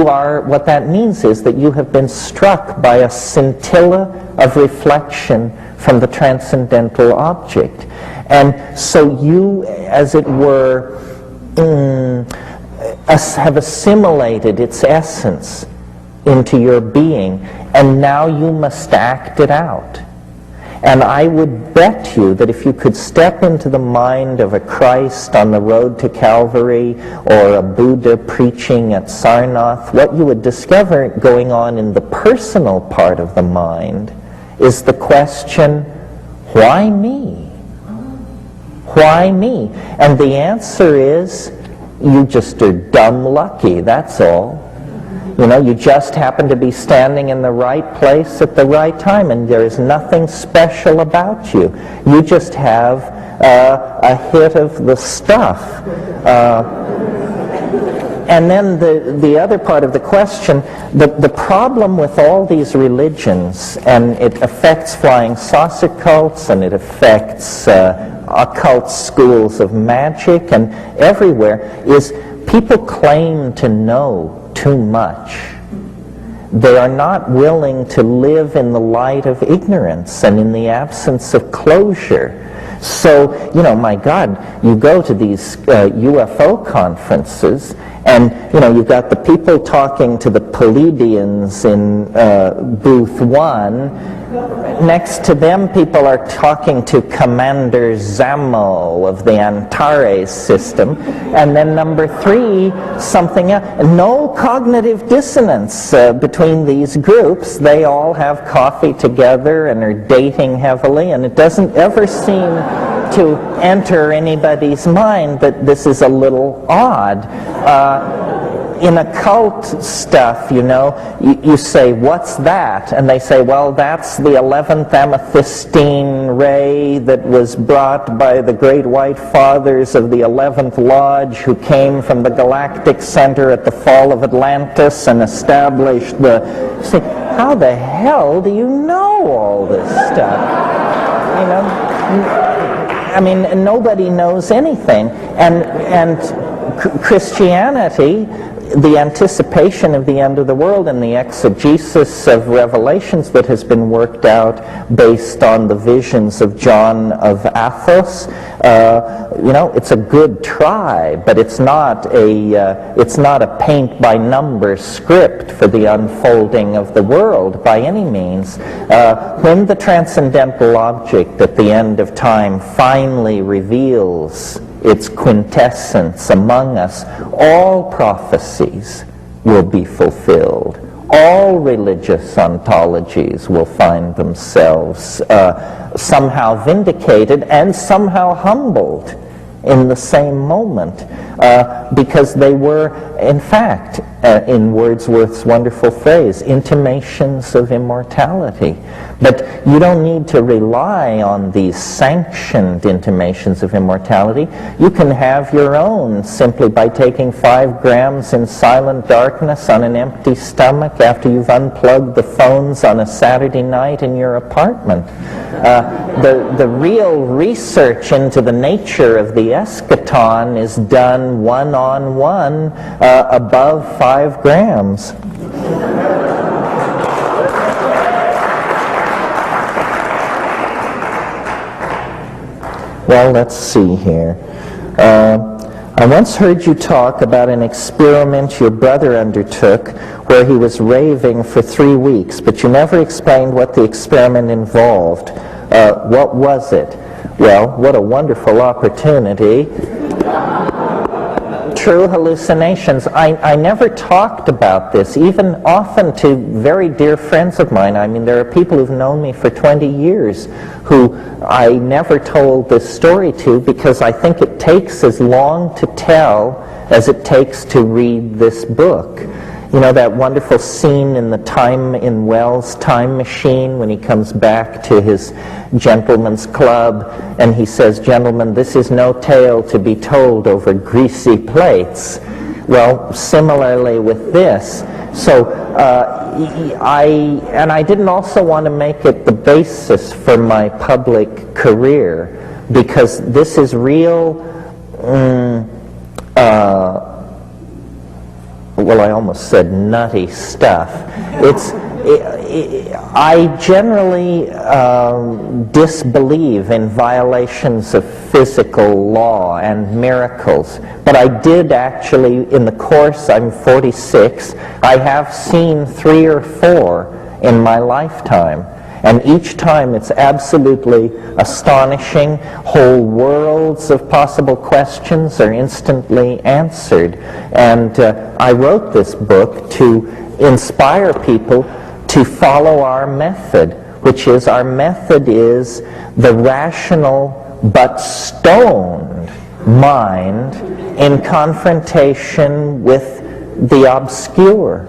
S2: are, what that means is that you have been struck by a scintilla of reflection from the transcendental object. And so you, as it were, have assimilated its essence into your being, and now you must act it out. And I would bet you that if you could step into the mind of a Christ on the road to Calvary or a Buddha preaching at Sarnath, what you would discover going on in the personal part of the mind is the question, why me? Why me? And the answer is, you just are dumb lucky, that's all. You just happen to be standing in the right place at the right time, and there is nothing special about you. You just have a hit of the stuff. And then the other part of the question, the problem with all these religions, and it affects flying saucer cults, and it affects occult schools of magic, and everywhere, is people claim to know too much. They are not willing to live in the light of ignorance and in the absence of closure. So, my God, you go to these UFO conferences, and, you've got the people talking to the Pleiadians in booth 1. Next to them, people are talking to Commander Zamo of the Antares system. And then number 3, something else. No cognitive dissonance between these groups. They all have coffee together and are dating heavily, and it doesn't ever seem to enter anybody's mind that this is a little odd. In occult stuff, you say, what's that? And they say, well, that's the 11th amethystine ray that was brought by the great white fathers of the 11th Lodge who came from the galactic center at the fall of Atlantis and established the... See, how the hell do you know all this stuff? I mean, nobody knows anything. And Christianity, the anticipation of the end of the world and the exegesis of revelations that has been worked out based on the visions of John of Athos, it's a good try, but it's not a paint by number script for the unfolding of the world by any means. When the transcendental object at the end of time finally reveals its quintessence among us, all prophecies will be fulfilled. all religious ontologies will find themselves somehow vindicated and somehow humbled in the same moment, because they were, in fact, in Wordsworth's wonderful phrase, intimations of immortality. But you don't need to rely on these sanctioned intimations of immortality. You can have your own simply by taking 5 grams in silent darkness on an empty stomach after you've unplugged the phones on a Saturday night in your apartment. The real research into the nature of the eschaton is done one-on-one above 5 grams. Well, let's see here. I once heard you talk about an experiment your brother undertook where he was raving for 3 weeks, but you never explained what the experiment involved. What was it? Well, what a wonderful opportunity. True hallucinations. I never talked about this, even often to very dear friends of mine. I mean, there are people who've known me for 20 years who I never told this story to because I think it takes as long to tell as it takes to read this book. You know that wonderful scene in Wells' Time Machine when he comes back to his gentleman's club and he says, "Gentlemen, this is no tale to be told over greasy plates." Well, similarly with this. So I didn't also want to make it the basis for my public career because this is real well, I almost said nutty stuff. I generally disbelieve in violations of physical law and miracles, but I did actually, in the course, I'm 46, I have seen 3 or 4 in my lifetime. And each time it's absolutely astonishing. Whole worlds of possible questions are instantly answered. And I wrote this book to inspire people to follow our method, which is our method is the rational but stoned mind in confrontation with the obscure.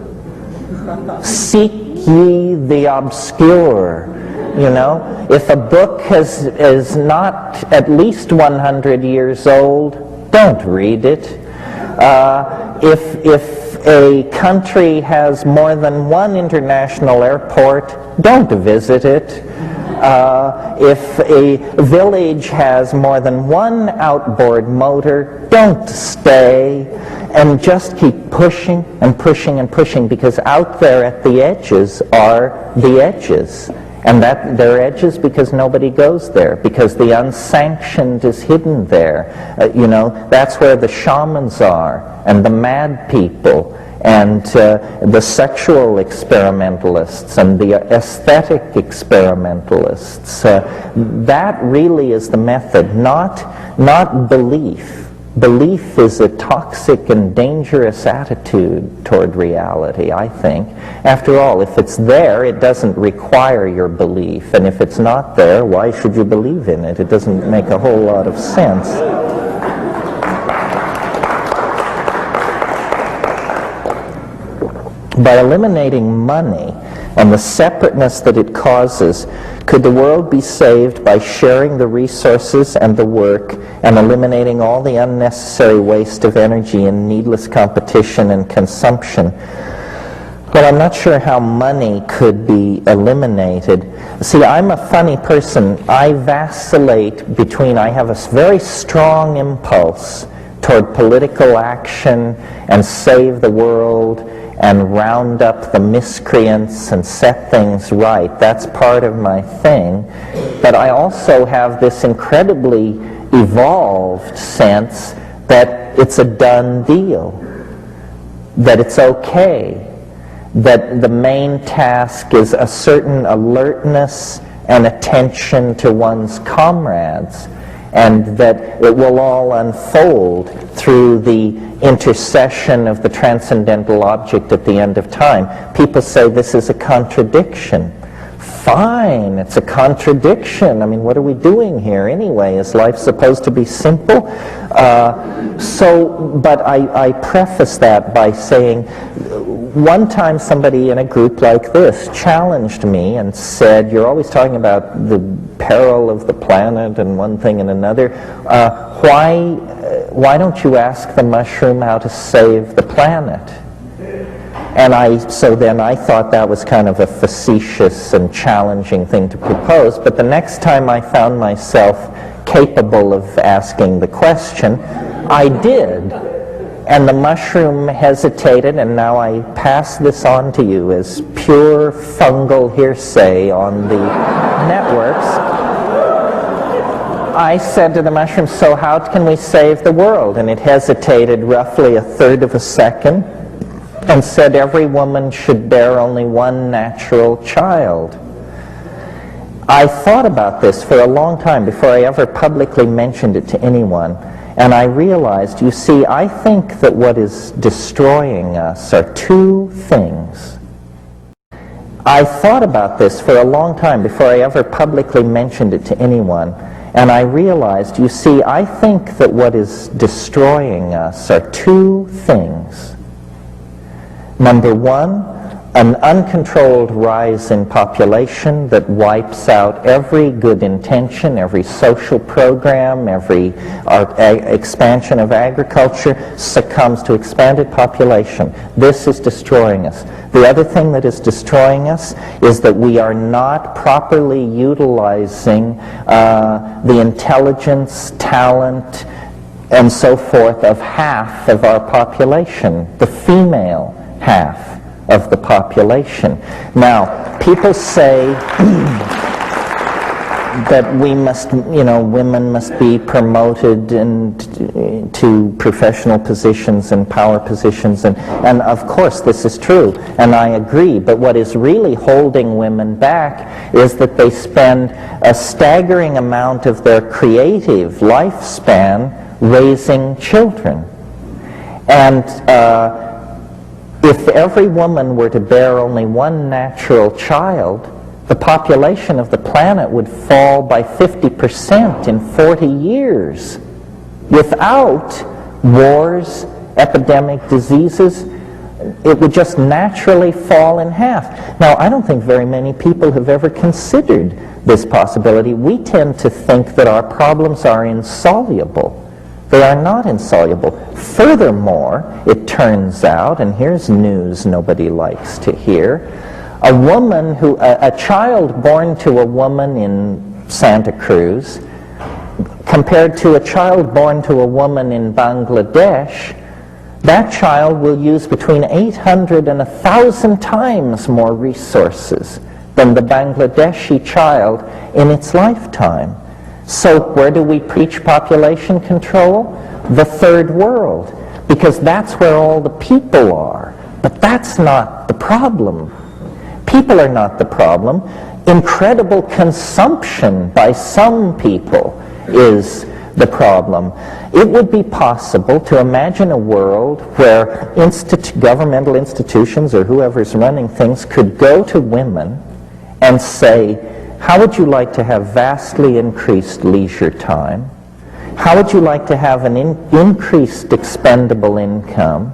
S2: Seek ye the obscure. You know, if a book is not at least 100 years old, don't read it. If a country has more than one international airport, don't visit it. If a village has more than one outboard motor, don't stay. And just keep pushing and pushing and pushing, because out there at the edges are the edges. And that they're edges because nobody goes there, because the unsanctioned is hidden there. You know, that's where the shamans are, and the mad people, and the sexual experimentalists, and the aesthetic experimentalists. That really is the method, not belief. Belief is a toxic and dangerous attitude toward reality, I think. After all, if it's there, it doesn't require your belief. And if it's not there, why should you believe in it? It doesn't make a whole lot of sense. By eliminating money and the separateness that it causes, could the world be saved by sharing the resources and the work and eliminating all the unnecessary waste of energy and needless competition and consumption? Well, I'm not sure how money could be eliminated. See, I'm a funny person. I vacillate between, I have a very strong impulse toward political action and save the world and round up the miscreants and set things right. That's part of my thing. But I also have this incredibly evolved sense that it's a done deal, that it's okay, that the main task is a certain alertness and attention to one's comrades. and that it will all unfold through the intercession of the transcendental object at the end of time. People say this is a contradiction. Fine, it's a contradiction. I mean, what are we doing here anyway? Is life supposed to be simple? But I preface that by saying, one time somebody in a group like this challenged me and said, you're always talking about the peril of the planet and one thing and another. Why don't you ask the mushroom how to save the planet? And so then I thought that was kind of a facetious and challenging thing to propose, but the next time I found myself capable of asking the question, I did. And the mushroom hesitated, and now I pass this on to you as pure fungal hearsay on the networks. I said to the mushroom, so how can we save the world? And it hesitated roughly a third of a second, and said every woman should bear only one natural child. I thought about this for a long time before I ever publicly mentioned it to anyone, and I realized, you see, I think that what is destroying us are two things. I thought about this for a long time before I ever publicly mentioned it to anyone, and I realized, you see, I think that what is destroying us are two things. Number one, an uncontrolled rise in population that wipes out every good intention, every social program, every expansion of agriculture, succumbs to expanded population. This is destroying us. The other thing that is destroying us is that we are not properly utilizing the intelligence, talent, and so forth of half of our population, the female half of the population. Now, people say that we must, women must be promoted to professional positions and power positions, and of course this is true, and I agree, but what is really holding women back is that they spend a staggering amount of their creative lifespan raising children. And if every woman were to bear only one natural child, the population of the planet would fall by 50% in 40 years. Without wars, epidemic diseases, it would just naturally fall in half. Now, I don't think very many people have ever considered this possibility. We tend to think that our problems are insoluble. They are not insoluble. Furthermore, it turns out, and here's news nobody likes to hear, a child born to a woman in Santa Cruz compared to a child born to a woman in Bangladesh, that child will use between 800 and 1,000 times more resources than the Bangladeshi child in its lifetime. So where do we preach population control? The third world, because that's where all the people are. But that's not the problem. People are not the problem. Incredible consumption by some people is the problem. It would be possible to imagine a world where governmental institutions or whoever's running things could go to women and say, how would you like to have vastly increased leisure time? How would you like to have an increased expendable income?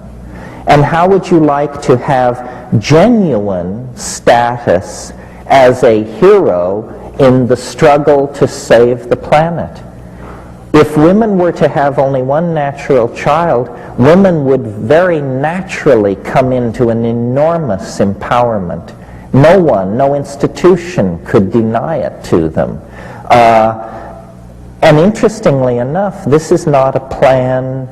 S2: And how would you like to have genuine status as a hero in the struggle to save the planet? If women were to have only one natural child, women would very naturally come into an enormous empowerment. No one, no institution could deny it to them. And interestingly enough, this is not a plan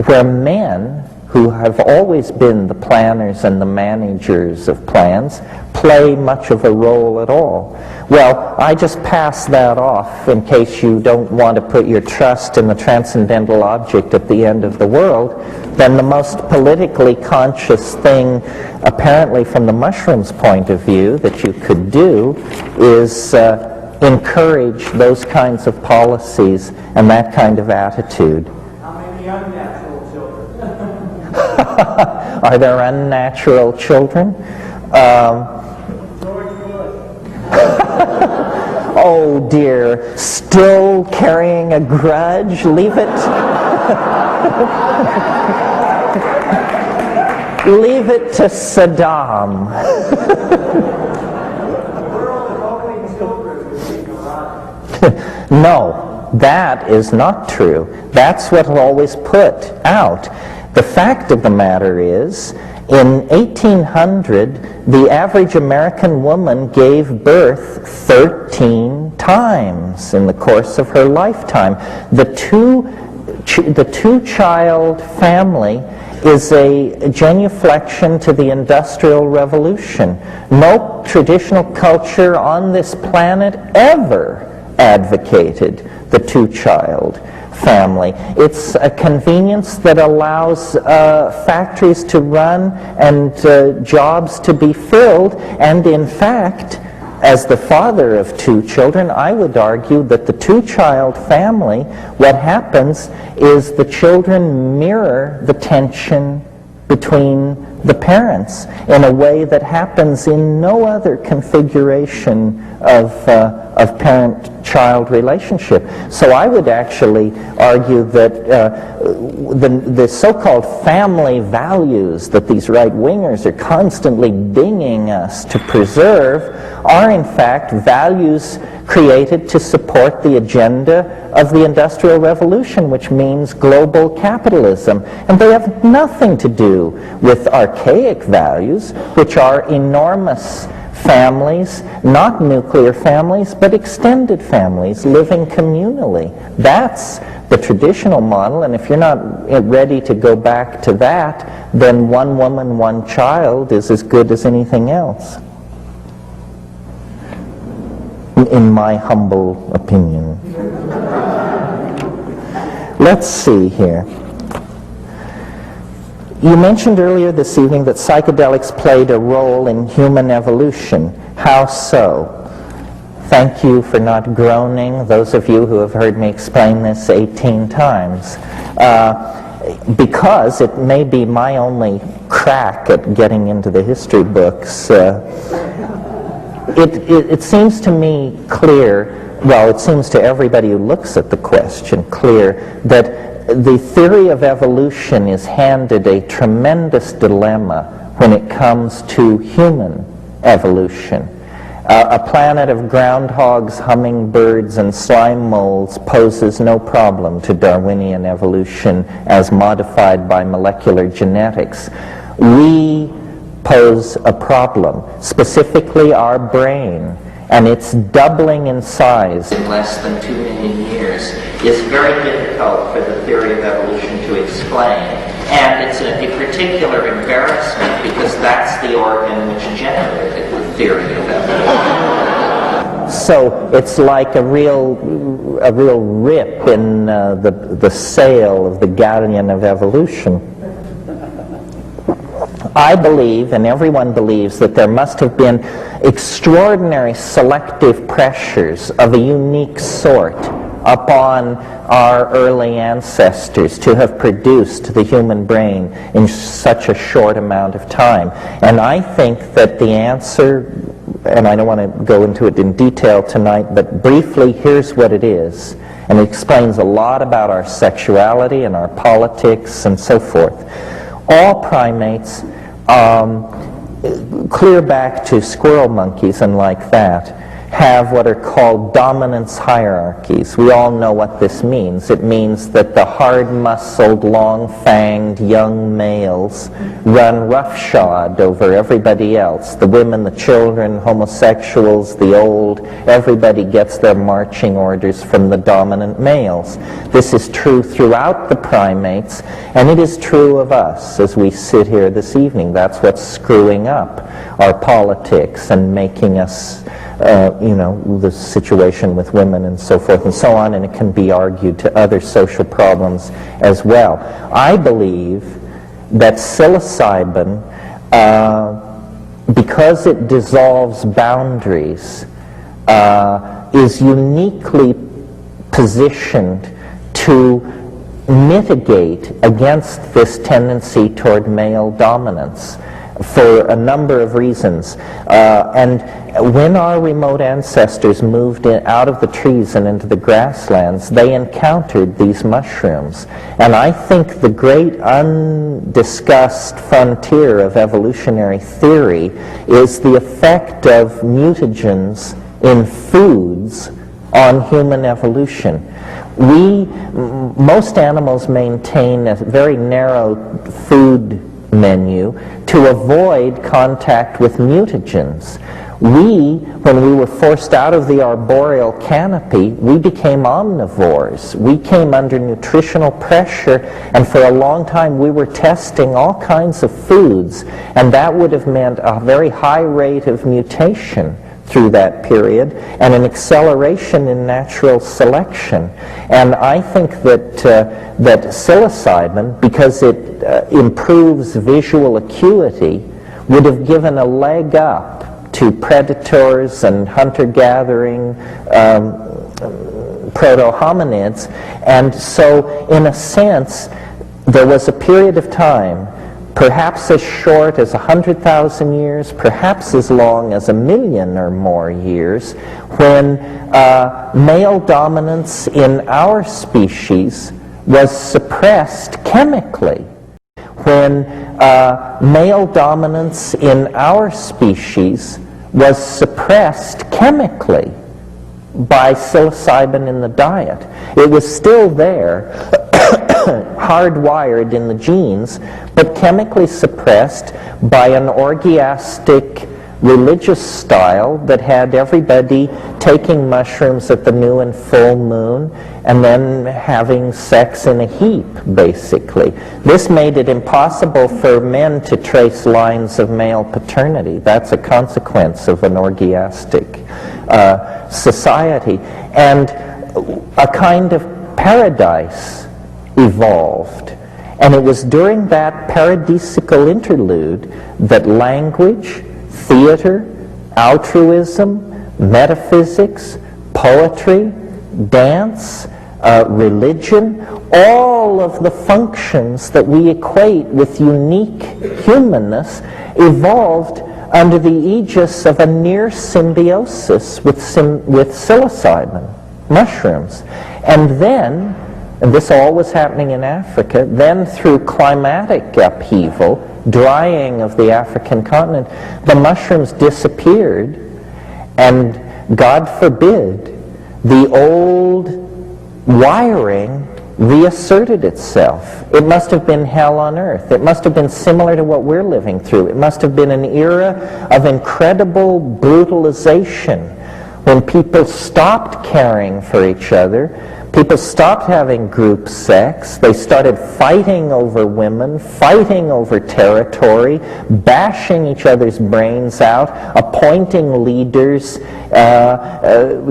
S2: where men, who have always been the planners and the managers of plans, play much of a role at all. Well, I just pass that off in case you don't want to put your trust in the transcendental object at the end of the world. Then the most politically conscious thing, apparently from the mushroom's point of view, that you could do is encourage those kinds of policies and that kind of attitude.
S3: How many unnatural children?
S2: Are there unnatural children? Oh dear, still carrying a grudge? Leave it. Leave it to Saddam. No, that is not true. That's what's always put out. The fact of the matter is, in 1800, the average American woman gave birth 13 times in the course of her lifetime. The two-child family is a genuflection to the Industrial Revolution. No traditional culture on this planet ever advocated the two-child family. It's a convenience that allows factories to run and jobs to be filled, and in fact, as the father of two children, I would argue that the two-child family, what happens is the children mirror the tension between the parents in a way that happens in no other configuration of parent-child relationship. So I would actually argue that the so-called family values that these right-wingers are constantly dinging us to preserve are in fact values created to support the agenda of the Industrial Revolution, which means global capitalism. And they have nothing to do with archaic values, which are enormous families, not nuclear families, but extended families living communally. That's the traditional model, and if you're not ready to go back to that, then one woman, one child is as good as anything else, in my humble opinion. Let's see here. You mentioned earlier this evening that psychedelics played a role in human evolution. How so? Thank you for not groaning, those of you who have heard me explain this 18 times. Because it may be my only crack at getting into the history books, it seems to me clear, well, it seems to everybody who looks at the question clear, that the theory of evolution is handed a tremendous dilemma when it comes to human evolution. A planet of groundhogs, hummingbirds, and slime molds poses no problem to Darwinian evolution as modified by molecular genetics. We pose a problem, specifically our brain, and it's doubling in size in less than 2 million years. Is very difficult for the theory of evolution to explain. And it's a particular embarrassment because that's the organ which generated the theory of evolution. So it's like a real rip in the sail of the galleon of evolution. I believe, and everyone believes, that there must have been extraordinary selective pressures of a unique sort upon our early ancestors to have produced the human brain in such a short amount of time. And I think that the answer, and I don't want to go into it in detail tonight, but briefly, here's what it is. And it explains a lot about our sexuality and our politics and so forth. All primates, clear back to squirrel monkeys and like that, have what are called dominance hierarchies. We all know what this means. It means that the hard-muscled, long-fanged young males run roughshod over everybody else. The women, the children, homosexuals, the old, everybody gets their marching orders from the dominant males. This is true throughout the primates, and it is true of us as we sit here this evening. That's what's screwing up our politics and making us the situation with women and so forth and so on, and it can be argued to other social problems as well. I believe that psilocybin, because it dissolves boundaries, is uniquely positioned to mitigate against this tendency toward male dominance for a number of reasons. And when our remote ancestors moved out of the trees and into the grasslands, they encountered these mushrooms. And I think the great undiscussed frontier of evolutionary theory is the effect of mutagens in foods on human evolution. Most animals maintain a very narrow food menu to avoid contact with mutagens. When we were forced out of the arboreal canopy, we became omnivores. We came under nutritional pressure, and for a long time we were testing all kinds of foods, and that would have meant a very high rate of mutation through that period, and an acceleration in natural selection. And I think that that psilocybin, because it improves visual acuity, would have given a leg up to predators and hunter-gathering proto-hominids. And so, in a sense, there was a period of time, perhaps as short as 100,000 years, perhaps as long as 1,000,000 or more years, when male dominance in our species was suppressed chemically. When male dominance in our species was suppressed chemically by psilocybin in the diet. It was still there, hardwired in the genes, but chemically suppressed by an orgiastic religious style that had everybody taking mushrooms at the new and full moon and then having sex in a heap, basically. This made it impossible for men to trace lines of male paternity. That's a consequence of an orgiastic society. And a kind of paradise evolved. And it was during that paradisical interlude that language, theater, altruism, metaphysics, poetry, dance, religion, all of the functions that we equate with unique humanness evolved under the aegis of a near symbiosis with psilocybin, mushrooms. And then, and this all was happening in Africa, then through climatic upheaval, drying of the African continent, the mushrooms disappeared, and God forbid, the old wiring reasserted itself. It must have been hell on earth. It must have been similar to what we're living through. It must have been an era of incredible brutalization when people stopped caring for each other. People stopped having group sex. They started fighting over women, fighting over territory, bashing each other's brains out, appointing leaders,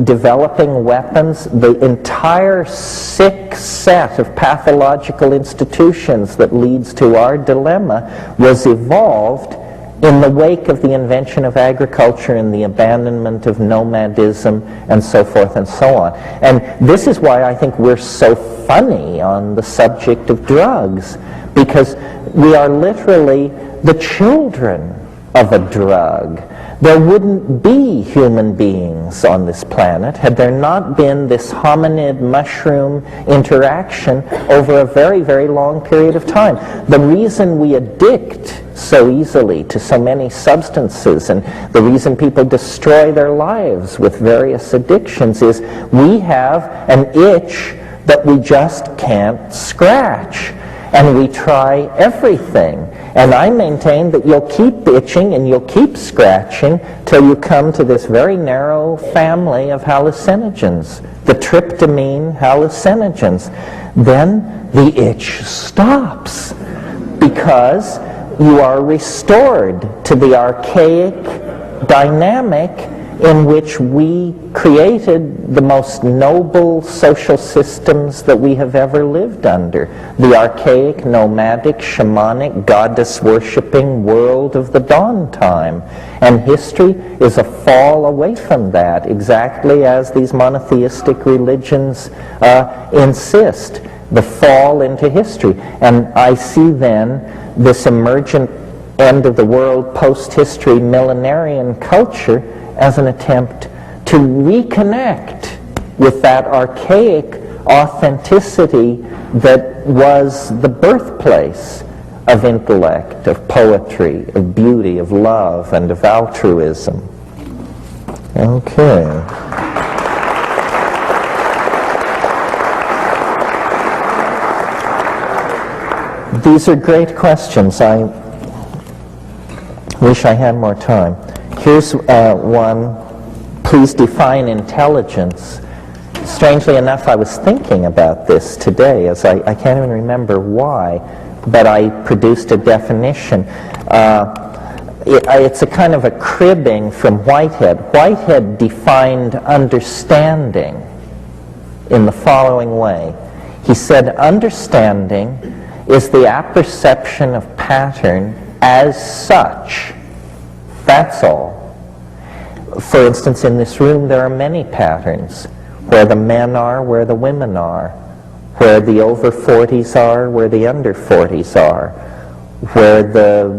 S2: developing weapons. The entire sick set of pathological institutions that leads to our dilemma was evolved in the wake of the invention of agriculture and the abandonment of nomadism and so forth and so on. And this is why I think we're so funny on the subject of drugs, because we are literally the children of a drug. There wouldn't be human beings on this planet had there not been this hominid-mushroom interaction over a very, very long period of time. The reason we addict so easily to so many substances, and the reason people destroy their lives with various addictions, is we have an itch that we just can't scratch. And we try everything. And I maintain that you'll keep itching and you'll keep scratching till you come to this very narrow family of hallucinogens, the tryptamine hallucinogens. Then the itch stops because you are restored to the archaic dynamic in which we created the most noble social systems that we have ever lived under. The archaic, nomadic, shamanic, goddess-worshipping world of the dawn time. And history is a fall away from that, exactly as these monotheistic religions insist. The fall into history. And I see then this emergent end of the world, post-history, millenarian culture as an attempt to reconnect with that archaic authenticity that was the birthplace of intellect, of poetry, of beauty, of love, and of altruism. Okay. These are great questions. I wish I had more time. Here's one. Please define intelligence. Strangely enough, I was thinking about this today, as I can't even remember why, but I produced a definition. It's a kind of a cribbing from Whitehead. Whitehead defined understanding in the following way. He said, understanding is the apperception of pattern as such. That's all. For instance, in this room there are many patterns. Where the men are, where the women are. Where the over 40s are, where the under 40s are. Where the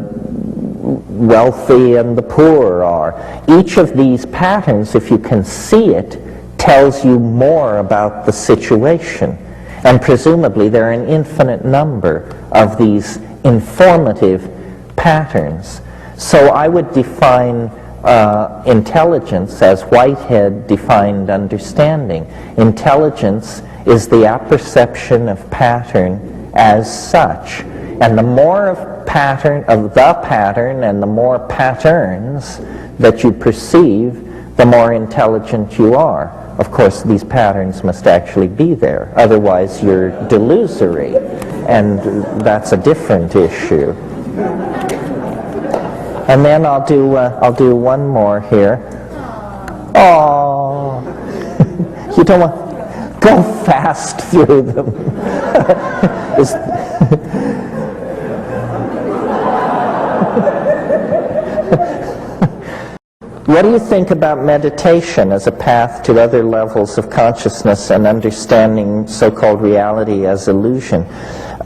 S2: wealthy and the poor are. Each of these patterns, if you can see it, tells you more about the situation. And presumably there are an infinite number of these informative patterns. So I would define intelligence as Whitehead defined understanding. Intelligence is the apperception of pattern as such. And the more of the pattern and the more patterns that you perceive, the more intelligent you are. Of course, these patterns must actually be there. Otherwise, you're delusory. And that's a different issue. And then I'll do one more here. Oh, you don't want go fast through them. What do you think about meditation as a path to other levels of consciousness and understanding so-called reality as illusion?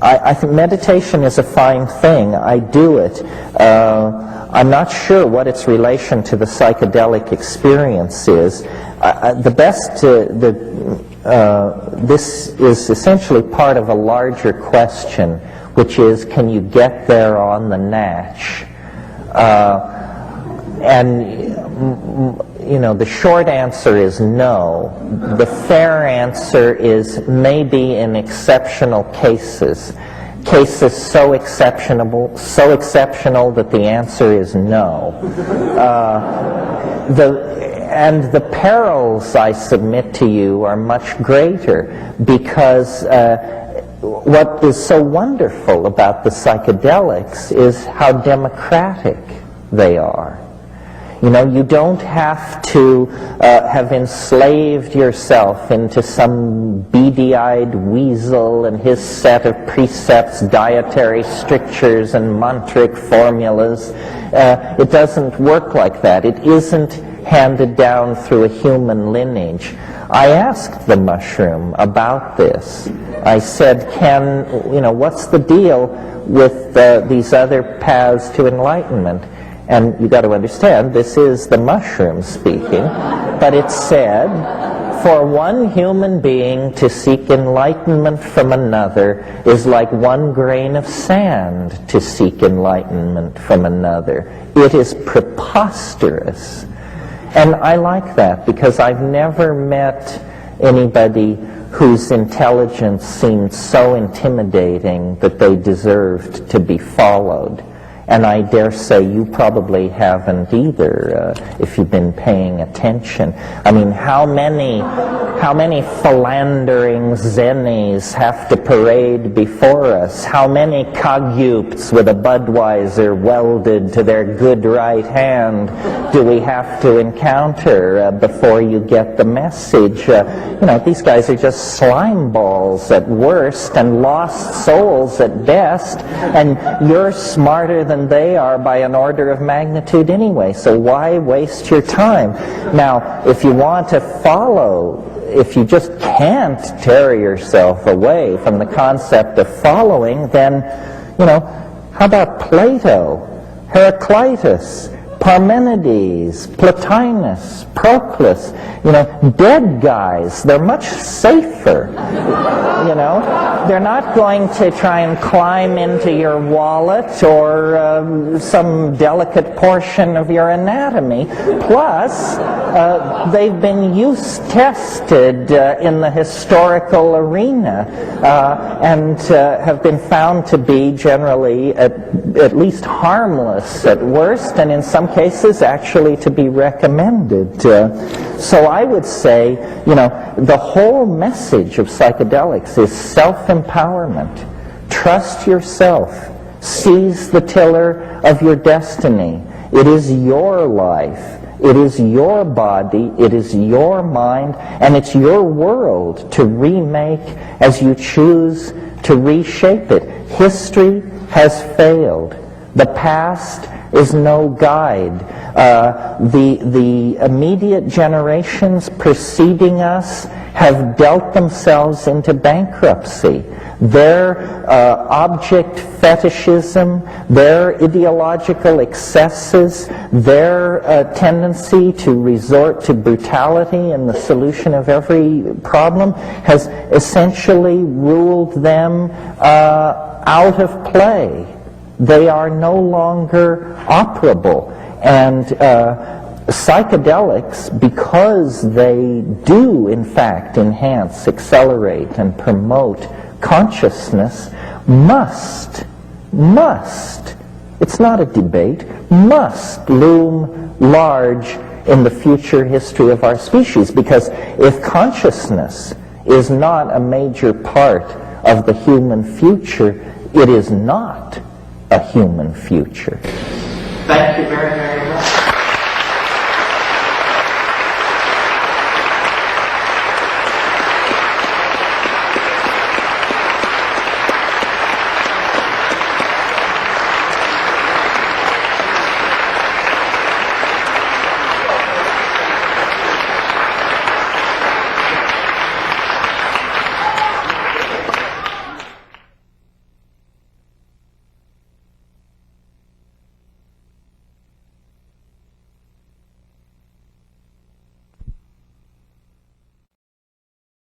S2: I think meditation is a fine thing. I do it. I'm not sure what its relation to the psychedelic experience is. This is essentially part of a larger question, which is, can you get there on the natch? The short answer is no. The fair answer is maybe in exceptional cases. Cases so exceptional that the answer is no. The perils, I submit to you, are much greater because what is so wonderful about the psychedelics is how democratic they are. You know, you don't have to have enslaved yourself into some beady-eyed weasel and his set of precepts, dietary strictures, and mantric formulas. It doesn't work like that. It isn't handed down through a human lineage. I asked the mushroom about this. I said, what's the deal with these other paths to enlightenment? And you got to understand, this is the mushroom speaking, but it said, for one human being to seek enlightenment from another is like one grain of sand to seek enlightenment from another. It is preposterous. And I like that because I've never met anybody whose intelligence seemed so intimidating that they deserved to be followed. And I dare say you probably haven't either, if you've been paying attention. I mean, how many philandering zennies have to parade before us? How many cogupes with a Budweiser welded to their good right hand do we have to encounter before you get the message? These guys are just slime balls at worst and lost souls at best, and you're smarter than they are by an order of magnitude anyway, so why waste your time? Now, if you want to follow, if you just can't tear yourself away from the concept of following, then, how about Plato, Heraclitus, Parmenides, Plotinus, Proclus, dead guys? They're much safer. They're not going to try and climb into your wallet or some delicate portion of your anatomy. Plus, they've been use-tested in the historical arena and have been found to be generally at least harmless at worst, and in some cases actually to be recommended. So I would say, the whole message of psychedelics is self-empowerment. Trust yourself. Seize the tiller of your destiny. It is your life. It is your body. It is your mind. And it's your world to remake as you choose to reshape it. History has failed. The past is no guide. The immediate generations preceding us have dealt themselves into bankruptcy. Their object fetishism, their ideological excesses, their tendency to resort to brutality in the solution of every problem has essentially ruled them out of play. They are no longer operable. And psychedelics, because they do, in fact, enhance, accelerate, and promote consciousness, must, it's not a debate, must loom large in the future history of our species. Because if consciousness is not a major part of the human future, it is not a human future.
S3: Thank you very, very much.